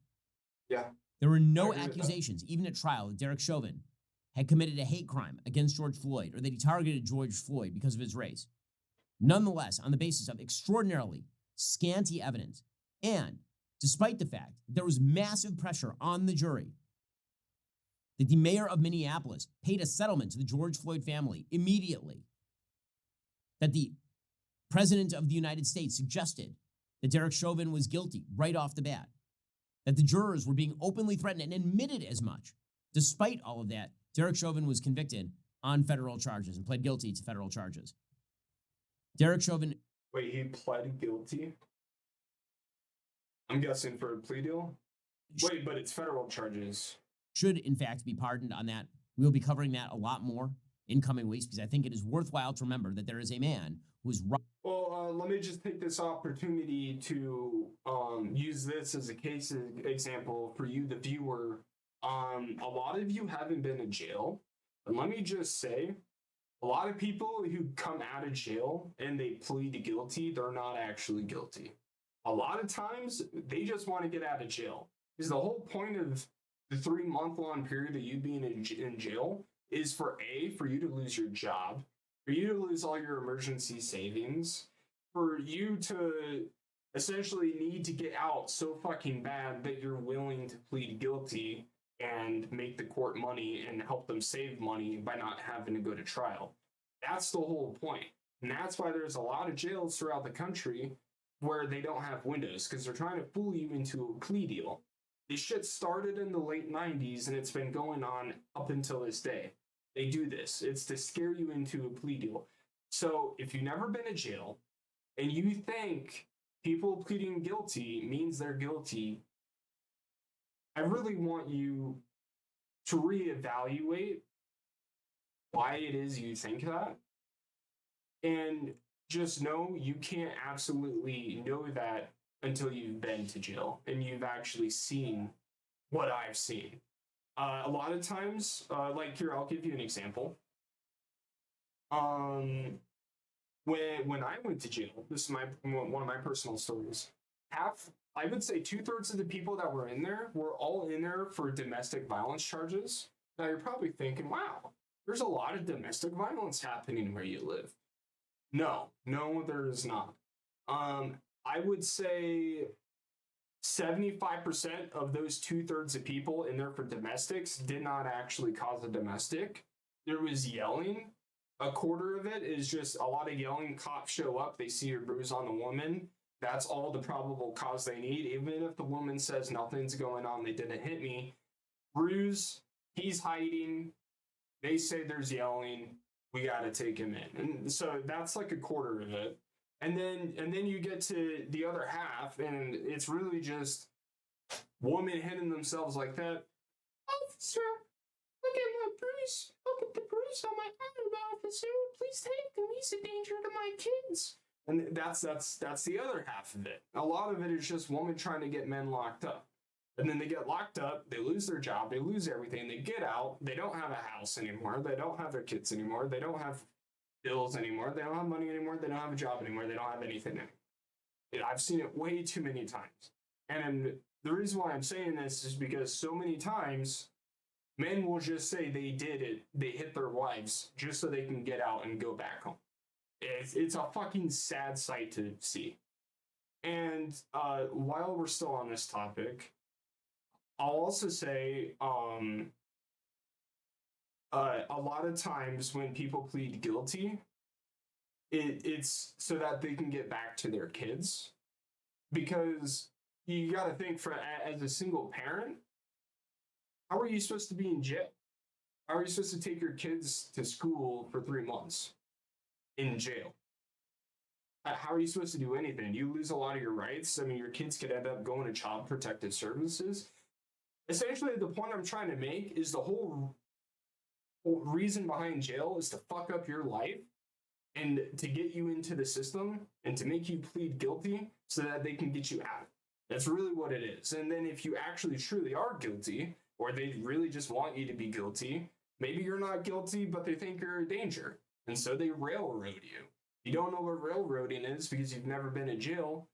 Yeah. There were no accusations, even at trial, that Derek Chauvin had committed a hate crime against George Floyd or that he targeted George Floyd because of his race. Nonetheless, on the basis of extraordinarily scanty evidence, and despite the fact that there was massive pressure on the jury, that the mayor of Minneapolis paid a settlement to the George Floyd family immediately, that the president of the United States suggested that Derek Chauvin was guilty right off the bat, that the jurors were being openly threatened and admitted as much. Despite all of that, Derek Chauvin was convicted on federal charges and pled guilty to federal charges. Derek Chauvin... Wait, he pled guilty? I'm guessing for a plea deal? Wait, but it's federal charges. should in fact be pardoned on that. We will be covering that a lot more in coming weeks because I think it is worthwhile to remember that there is a man who is right. Well, let me just take this opportunity to use this as a case example for you, the viewer. A lot of you haven't been in jail, and let me just say, a lot of people who come out of jail and they plead guilty, they're not actually guilty. A lot of times, they just want to get out of jail. Because the whole point of the 3-month-long period of you being in jail is for you to lose your job, for you to lose all your emergency savings, for you to essentially need to get out so fucking bad that you're willing to plead guilty and make the court money and help them save money by not having to go to trial. That's the whole point. And that's why there's a lot of jails throughout the country where they don't have windows, because they're trying to fool you into a plea deal. This shit started in the late 90s and it's been going on up until this day. They do this. It's to scare you into a plea deal. So if you've never been in jail and you think people pleading guilty means they're guilty, I really want you to reevaluate why it is you think that. And just know you can't absolutely know that until you've been to jail and you've actually seen what I've seen. A lot of times, like here, I'll give you an example. When I went to jail, this is one of my personal stories. I would say 2/3 of the people that were in there were all in there for domestic violence charges. Now you're probably thinking, wow, there's a lot of domestic violence happening where you live. No, there is not. I would say 75% of those 2/3 of people in there for domestics did not actually cause a domestic. There was yelling. 1/4 of it is just a lot of yelling. Cops show up, they see a bruise on the woman. That's all the probable cause they need. Even if the woman says nothing's going on, they didn't hit me. Bruise, he's hiding. They say there's yelling. We gotta take him in. And so that's like 1/4 of it. And then you get to the other half, and it's really just women hitting themselves like that. Officer, look at my bruise. Look at the bruise on my arm, officer. Please take him. He's a danger to my kids. And that's the other half of it. A lot of it is just women trying to get men locked up. And then they get locked up, they lose their job, they lose everything, they get out, they don't have a house anymore, they don't have their kids anymore, they don't have bills anymore, they don't have money anymore, they don't have a job anymore, they don't have anything anymore. I've seen it way too many times. And the reason why I'm saying this is because so many times men will just say they did it, they hit their wives just so they can get out and go back home. It's a fucking sad sight to see. And while we're still on this topic, I'll also say a lot of times when people plead guilty, it's so that they can get back to their kids. Because you got to think, as a single parent, how are you supposed to be in jail? How are you supposed to take your kids to school for 3 months in jail? How are you supposed to do anything? You lose a lot of your rights. I mean, your kids could end up going to Child Protective Services. Essentially, the point I'm trying to make is the whole reason behind jail is to fuck up your life and to get you into the system and to make you plead guilty so that they can get you out. That's really what it is. And then if you actually truly are guilty, or they really just want you to be guilty, maybe you're not guilty, but they think you're a danger. And so they railroad you. You don't know what railroading is because you've never been in jail.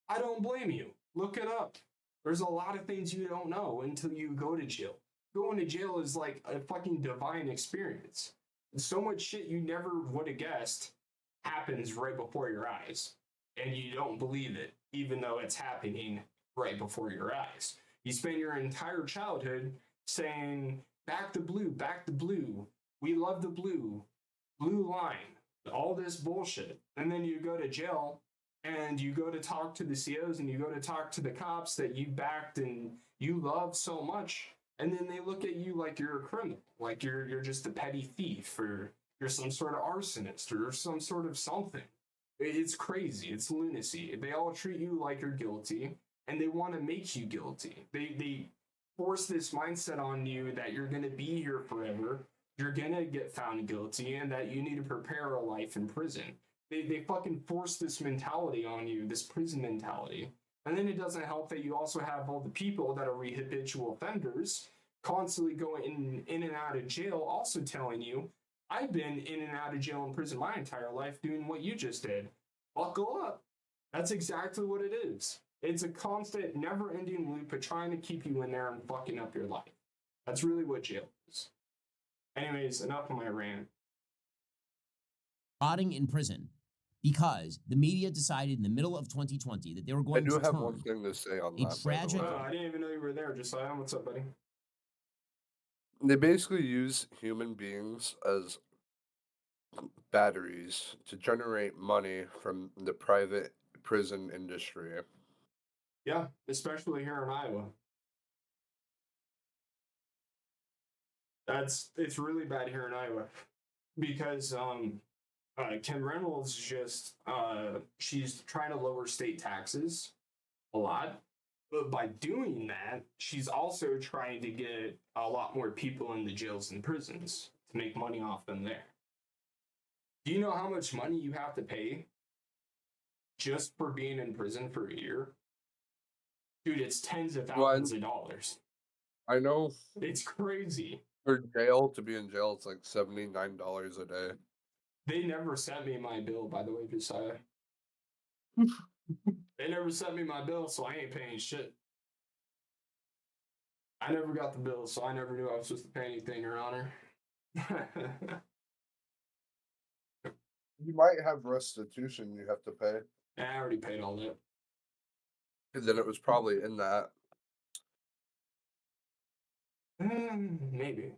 I don't blame you. Look it up. There's a lot of things you don't know until you go to jail. Going to jail is like a fucking divine experience. So much shit you never would have guessed happens right before your eyes. And you don't believe it, even though it's happening right before your eyes. You spend your entire childhood saying, back the blue, we love the blue line, all this bullshit. And then you go to jail and you go to talk to the COs and you go to talk to the cops that you backed and you love so much. And then they look at you like you're a criminal, like you're just a petty thief, or you're some sort of arsonist or some sort of something. It's crazy. It's lunacy. They all treat you like you're guilty and they want to make you guilty. They force this mindset on you that you're going to be here forever, you're going to get found guilty, and that you need to prepare a life in prison. They fucking force this mentality on you, this prison mentality. And then it doesn't help that you also have all the people that are habitual offenders constantly going in and out of jail, also telling you, I've been in and out of jail and prison my entire life doing what you just did. Buckle up. That's exactly what it is. It's a constant, never-ending loop of trying to keep you in there and fucking up your life. That's really what jail is. Anyways, enough of my rant. Rotting in prison because the media decided in the middle of 2020 that they were going to have turn one thing to say on a that. tragic. By the way. I didn't even know you were there, Josiah. What's up, buddy? They basically use human beings as batteries to generate money from the private prison industry. Yeah, especially here in Iowa. It's really bad here in Iowa because Kim Reynolds she's trying to lower state taxes a lot, but by doing that, she's also trying to get a lot more people in the jails and prisons to make money off them there. Do you know how much money you have to pay just for being in prison for a year? Dude, it's tens of thousands of dollars. I know. It's crazy. For jail, to be in jail, it's like $79 a day. They never sent me my bill, by the way, Josiah. They never sent me my bill, so I ain't paying shit. I never got the bill, so I never knew I was supposed to pay anything, Your Honor. You might have restitution you have to pay. I already paid all that. And then it was probably in that. Maybe.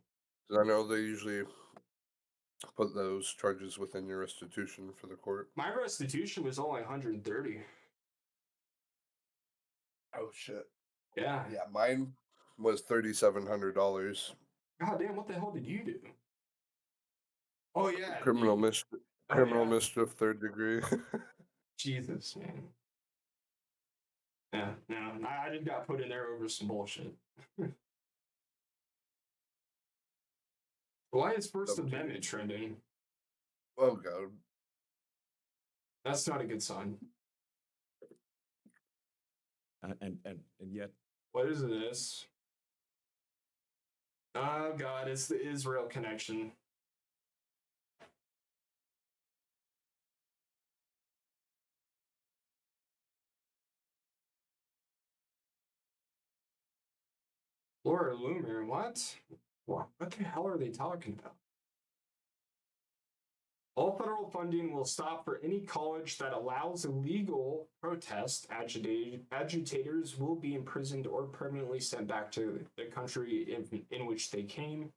Because I know they usually put those charges within your restitution for the court. My restitution was only $130. Oh shit. Yeah. Yeah, mine was $3,700. God damn, what the hell did you do? Oh yeah. Criminal mischief. Criminal mischief, 3rd degree. Jesus, man. Yeah, no, I just got put in there over some bullshit. Why is First Amendment trending? Oh god. That's not a good sign. And yet. What is this? Oh god, it's the Israel connection. Laura Loomer, what? What the hell are they talking about? All federal funding will stop for any college that allows illegal protest. Agitators will be imprisoned or permanently sent back to the country in which they came.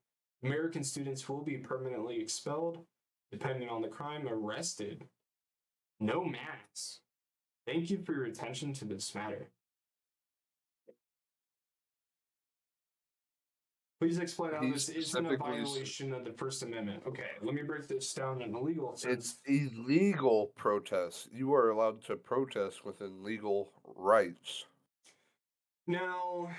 American students will be permanently expelled, depending on the crime, arrested. No max. Thank you for your attention to this matter. Please explain how this isn't a violation of the First Amendment. Okay, let me break this down in a legal sense. It's illegal protest. You are allowed to protest within legal rights. Now,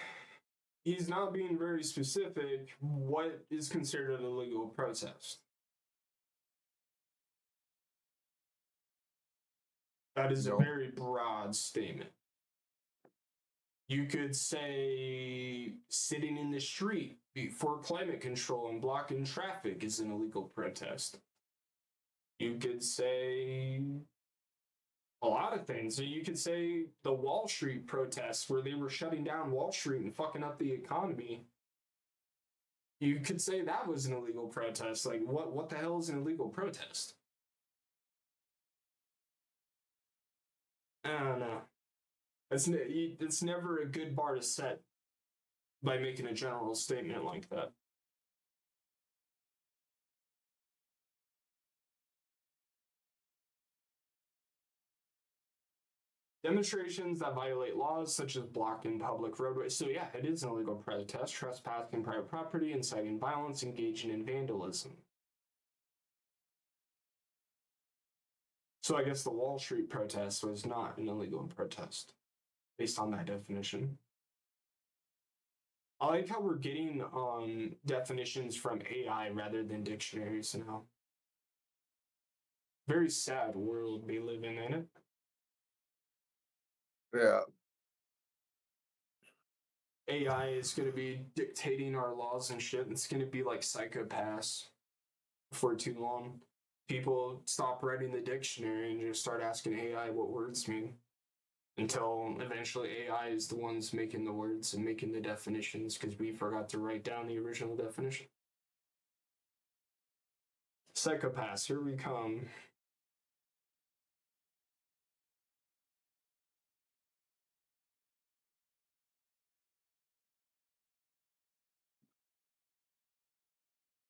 he's not being very specific. What is considered a legal protest? That is a very broad statement. You could say sitting in the street for climate control and blocking traffic is an illegal protest. You could say a lot of things. You could say the Wall Street protests where they were shutting down Wall Street and fucking up the economy. You could say that was an illegal protest. Like, what the hell is an illegal protest? I don't know. It's never a good bar to set by making a general statement like that. Demonstrations that violate laws such as blocking public roadways. So yeah, it is an illegal protest, trespassing private property, inciting violence, engaging in vandalism. So I guess the Wall Street protest was not an illegal protest, based on that definition. I like how we're getting definitions from AI rather than dictionaries now. Very sad world we live in, ain't it? Yeah. AI is going to be dictating our laws and shit. It's going to be like Psychopaths for too long. People stop writing the dictionary and just start asking AI what words mean. Until eventually AI is the ones making the words and making the definitions because we forgot to write down the original definition. Psychopaths, here we come.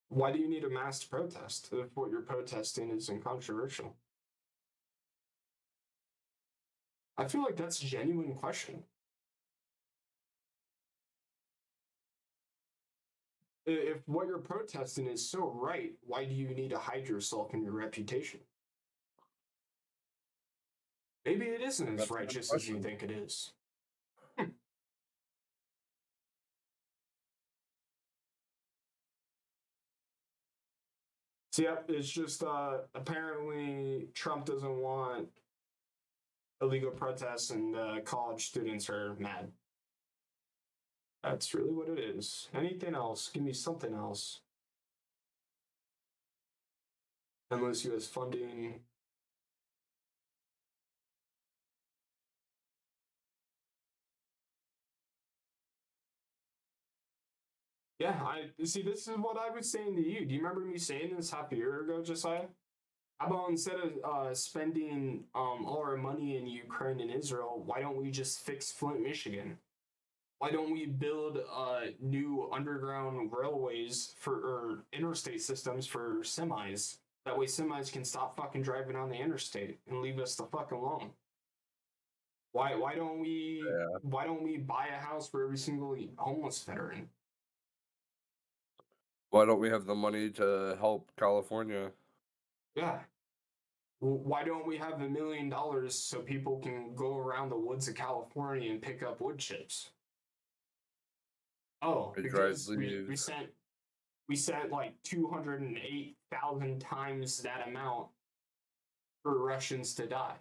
Why do you need a masked protest if what you're protesting is incontroversial? I feel like that's a genuine question. If what you're protesting is so right, why do you need to hide yourself and your reputation? Maybe it isn't as righteous as you think it is. So, yep, it's just apparently Trump doesn't want illegal protests and college students are mad. That's really what it is. Anything else? Give me something else. Unless U.S. funding. Yeah, I see. This is what I was saying to you. Do you remember me saying this half a year ago, Josiah? How about instead of spending all our money in Ukraine and Israel, why don't we just fix Flint, Michigan? Why don't we build new underground railways or interstate systems for semis? That way semis can stop fucking driving on the interstate and leave us the fuck alone. Why don't we buy a house for every single homeless veteran? Why don't we have the money to help California? Yeah. Why don't we have $1 million so people can go around the woods of California and pick up wood chips? Oh, because we sent like 208,000 times that amount for Russians to die.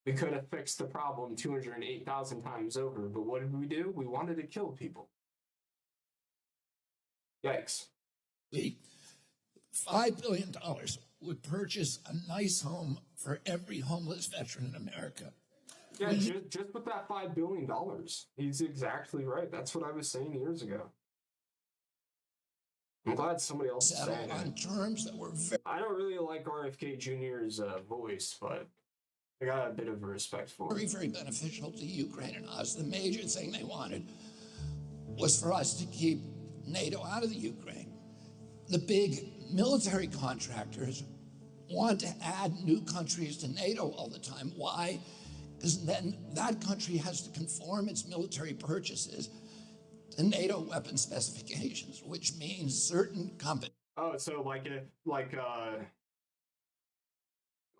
We could have fixed the problem 208,000 times over, but what did we do? We wanted to kill people. Yikes. $5 billion would purchase a nice home for every homeless veteran in America. Yeah, just with that $5 billion. He's exactly right. That's what I was saying years ago. I'm glad somebody else is saying on terms that were I don't really like RFK Jr.'s voice, but I got a bit of respect for him. very, very beneficial to Ukraine and us. The major thing they wanted was for us to keep NATO out of the Ukraine. The big military contractors want to add new countries to NATO all the time. Why? Because then that country has to conform its military purchases to NATO weapon specifications, which means certain companies. Oh, so like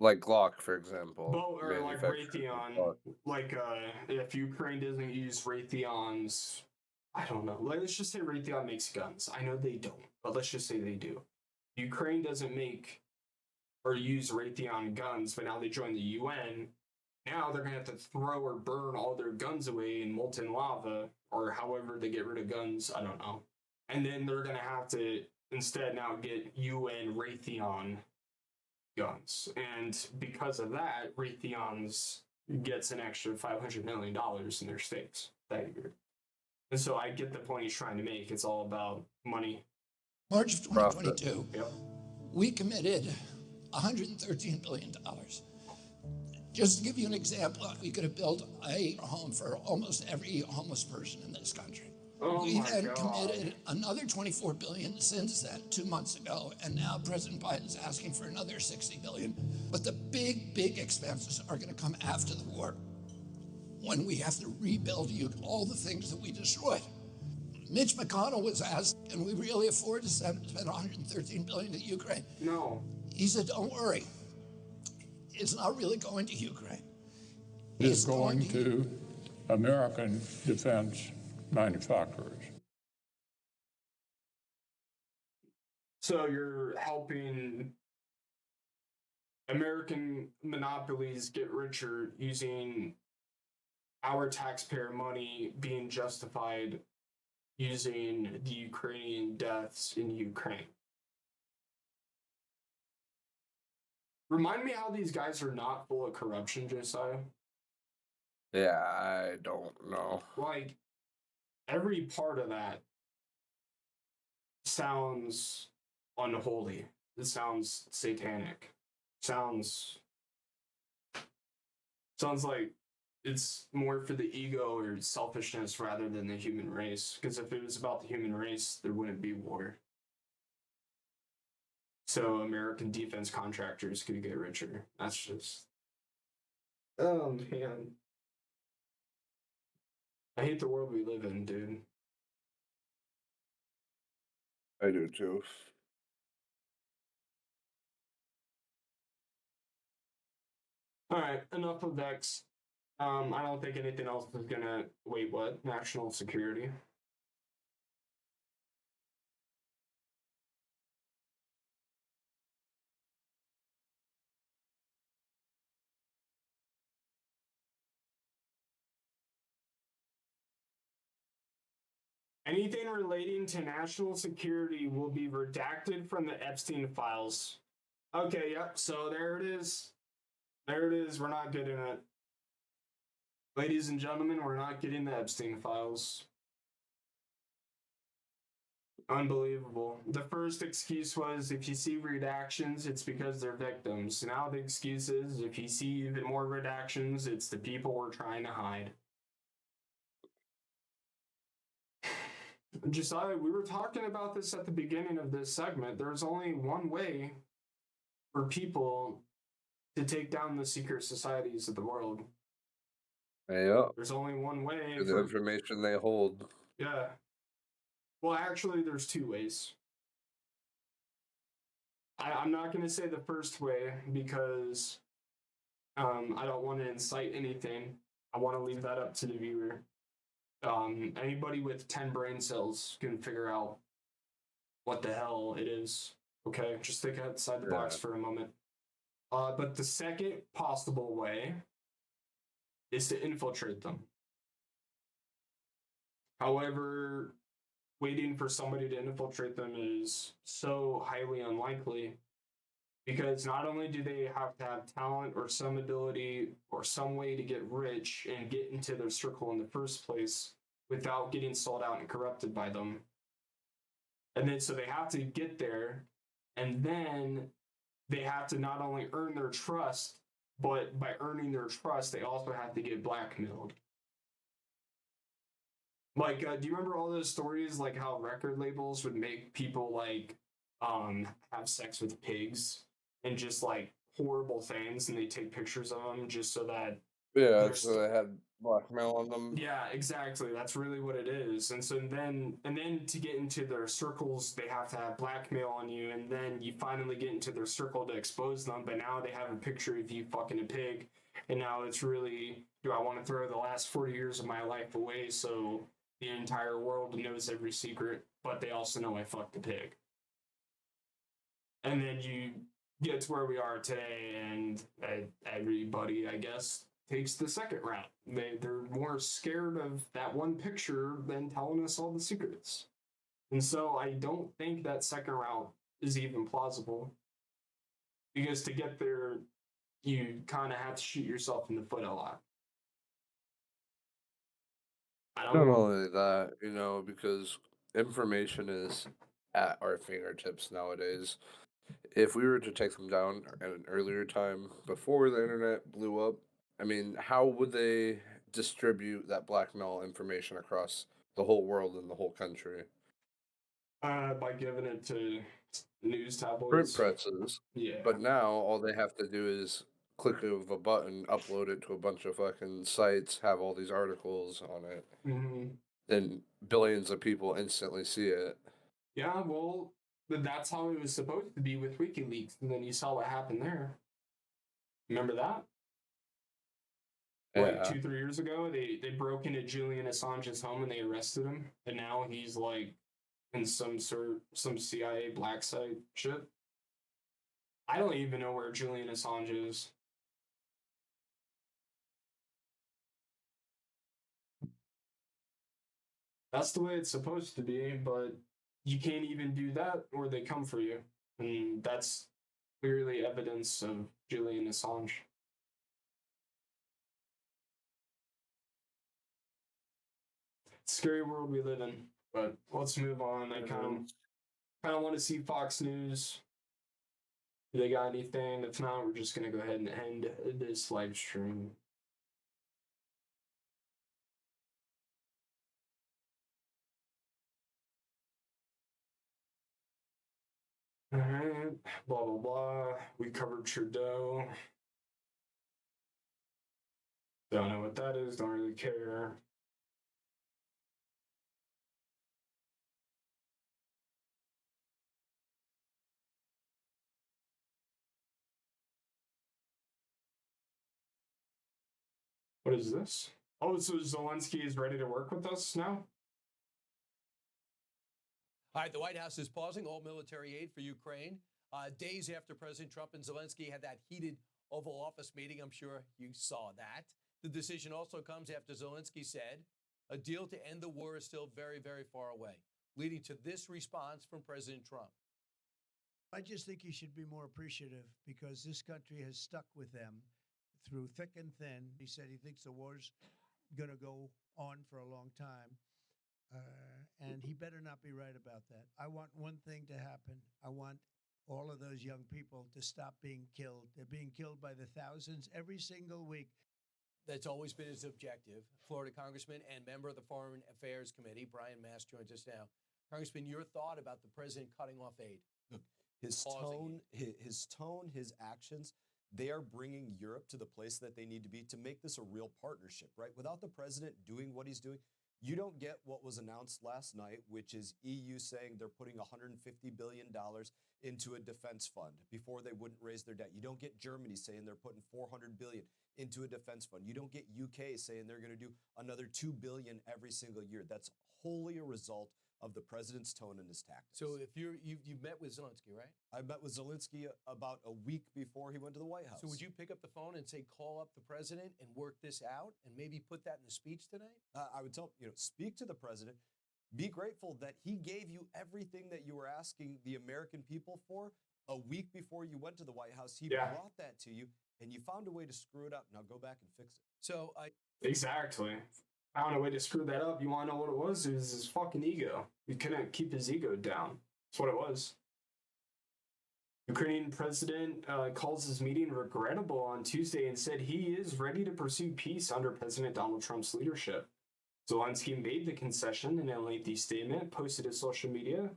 Glock, for example. Or like Raytheon. Like if Ukraine doesn't use Raytheon's, I don't know. Let's just say Raytheon makes guns. I know they don't, but let's just say they do. Ukraine doesn't make or use Raytheon guns, but now they join the UN. Now they're going to have to throw or burn all their guns away in molten lava, or however they get rid of guns, I don't know. And then they're going to have to instead now get UN Raytheon guns. And because of that, Raytheon's gets an extra $500 million in their stakes that year. And so I get the point he's trying to make. It's all about money. March of 2022, we committed $113 billion. Just to give you an example, we could have built a home for almost every homeless person in this country. We then committed another $24 billion since then, 2 months ago, and now President Biden's asking for another $60 billion. But the big expenses are going to come after the war, when we have to rebuild all the things that we destroyed. Mitch McConnell was asked, can we really afford to spend $113 billion to Ukraine? No. He said, don't worry. It's not really going to Ukraine. It's going to American defense manufacturers. So you're helping American monopolies get richer using our taxpayer money being justified using the Ukrainian deaths in Ukraine. Remind me how these guys are not full of corruption, Josiah. Yeah, I don't know. Like, every part of that sounds unholy. It sounds satanic. Sounds like it's more for the ego or selfishness rather than the human race. Because if it was about the human race, there wouldn't be war. So American defense contractors could get richer. That's just... Oh, man. I hate the world we live in, dude. I do too. Alright, enough of Vex. I don't think anything else is gonna... Wait, what? National security? Anything relating to national security will be redacted from the Epstein files. Okay, yep, so there it is. There it is, we're not getting it. Ladies and gentlemen, we're not getting the Epstein files. Unbelievable. The first excuse was if you see redactions, it's because they're victims. Now the excuse is if you see even more redactions, it's the people we're trying to hide. Josiah, we were talking about this at the beginning of this segment. There's only one way for people to take down the secret societies of the world. Yeah. There's only one way. The information they hold. Yeah. Well, actually, there's two ways. I'm not going to say the first way because I don't want to incite anything. I want to leave that up to the viewer. Anybody with 10 brain cells can figure out what the hell it is. Okay, just think outside the box for a moment. But the second possible way is to infiltrate them. However, waiting for somebody to infiltrate them is so highly unlikely because not only do they have to have talent or some ability or some way to get rich and get into their circle in the first place without getting sold out and corrupted by them. And then so they have to get there, and then they have to not only earn their trust, but by earning their trust, they also have to get blackmailed. Like, do you remember all those stories, like how record labels would make people like have sex with pigs and just like horrible things, and they take pictures of them just so that So they had blackmail on them. Yeah, exactly. That's really what it is. And so then to get into their circles, they have to have blackmail on you, and then you finally get into their circle to expose them. But now they have a picture of you fucking a pig, and now it's really, do I want to throw the last 40 years of my life away so the entire world knows every secret, but they also know I fucked a pig? And then you get to where we are today, and everybody, I guess, takes the second route. They're more scared of that one picture than telling us all the secrets. And so I don't think that second route is even plausible. Because to get there, you kind of have to shoot yourself in the foot a lot. Not only that, because information is at our fingertips nowadays. If we were to take them down at an earlier time, before the internet blew up, I mean, how would they distribute that blackmail information across the whole world and the whole country? By giving it to news tabloids. Print presses. Yeah. But now all they have to do is click of a button, upload it to a bunch of fucking sites, have all these articles on it. Mm-hmm. Then billions of people instantly see it. Yeah, well, that's how it was supposed to be with WikiLeaks, and then you saw what happened there. Remember that? Like 2-3 years ago, they broke into Julian Assange's home and they arrested him, and now he's like in some CIA black site shit. I don't even know where Julian Assange is. That's the way it's supposed to be, but you can't even do that or they come for you. And that's clearly evidence of Julian Assange. Scary world we live in, but let's move on. I kind of want to see Fox News. Do they got anything? If not, we're just gonna go ahead and end this live stream. All right, blah blah blah. We covered Trudeau. Don't know what that is. Don't really care. What is this? Oh, so Zelensky is ready to work with us now? All right, the White House is pausing all military aid for Ukraine. Days after President Trump and Zelensky had that heated Oval Office meeting, I'm sure you saw that. The decision also comes after Zelensky said a deal to end the war is still very, very far away, leading to this response from President Trump. I just think he should be more appreciative because this country has stuck with them through thick and thin. He said he thinks the war's going to go on for a long time. And he better not be right about that. I want one thing to happen. I want all of those young people to stop being killed. They're being killed by the thousands every single week. That's always been his objective. Florida Congressman and member of the Foreign Affairs Committee, Brian Mast, joins us now. Congressman, your thought about the president cutting off aid? Look, his tone, his actions, they are bringing Europe to the place that they need to be to make this a real partnership, right? Without the president doing what he's doing, you don't get what was announced last night, which is EU saying they're putting $150 billion into a defense fund before they wouldn't raise their debt. You don't get Germany saying they're putting $400 billion into a defense fund. You don't get UK saying they're going to do another $2 billion every single year. That's wholly a result of the president's tone and his tactics. So if you've met with Zelensky, right? I met with Zelensky about a week before he went to the White House. So would you pick up the phone and say, call up the president and work this out and maybe put that in the speech tonight? I would tell him, speak to the president. Be grateful that he gave you everything that you were asking the American people for a week before you went to the White House. He brought that to you, and you found a way to screw it up. Now go back and fix it. So Exactly. Found a way to screw that up. You want to know what it was? It was his fucking ego. He couldn't keep his ego down. That's what it was. Ukrainian president calls his meeting regrettable on Tuesday and said he is ready to pursue peace under President Donald Trump's leadership. Zelensky made the concession in a lengthy statement posted to social media,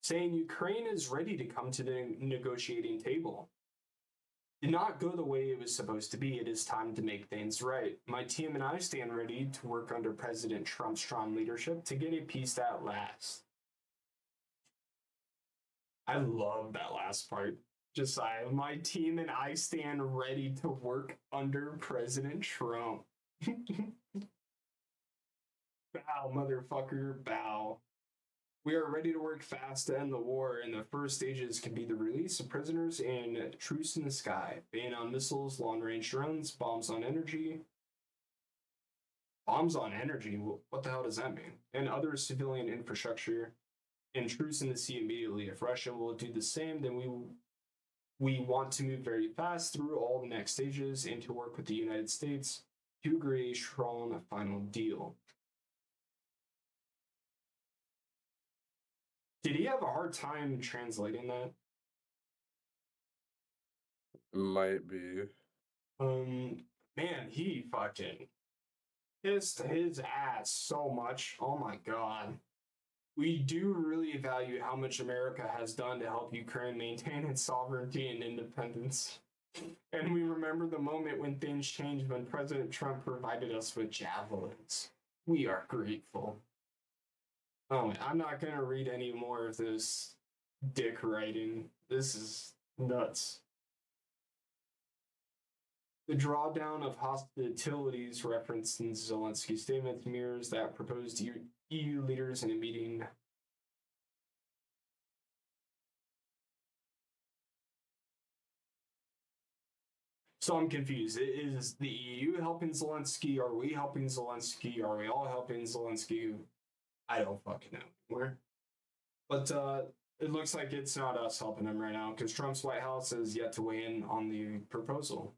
saying Ukraine is ready to come to the negotiating table. Did not go the way it was supposed to be. It is time to make things right. My team and I stand ready to work under President Trump's strong leadership to get a peace that lasts. I love that last part. Josiah, my team and I stand ready to work under President Trump. Bow, motherfucker, bow. We are ready to work fast to end the war, and the first stages can be the release of prisoners and truce in the sky, ban on missiles, long-range drones, bombs on energy. Bombs on energy? What the hell does that mean? And other civilian infrastructure, and truce in the sea immediately. If Russia will do the same, then we want to move very fast through all the next stages and to work with the United States to agree a strong final deal. Did he have a hard time translating that? Might be. Man, he fucking pissed his ass so much. Oh my god. We do really value how much America has done to help Ukraine maintain its sovereignty and independence. And we remember the moment when things changed when President Trump provided us with javelins. We are grateful. Oh, I'm not going to read any more of this dick writing. This is nuts. The drawdown of hostilities referenced in Zelensky's statement mirrors that proposed EU leaders in a meeting. So I'm confused. Is the EU helping Zelensky? Are we helping Zelensky? Are we all helping Zelensky? I don't fucking know anymore. But it looks like it's not us helping him right now because Trump's White House has yet to weigh in on the proposal.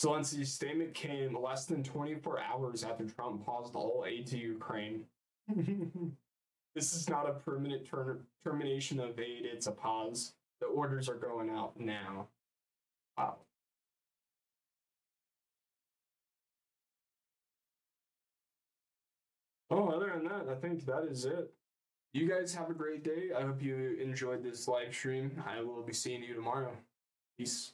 Zelensky's statement came less than 24 hours after Trump paused all aid to Ukraine. This is not a permanent termination of aid, it's a pause. The orders are going out now. Wow. Oh, other than that, I think that is it. You guys have a great day. I hope you enjoyed this live stream. I will be seeing you tomorrow. Peace.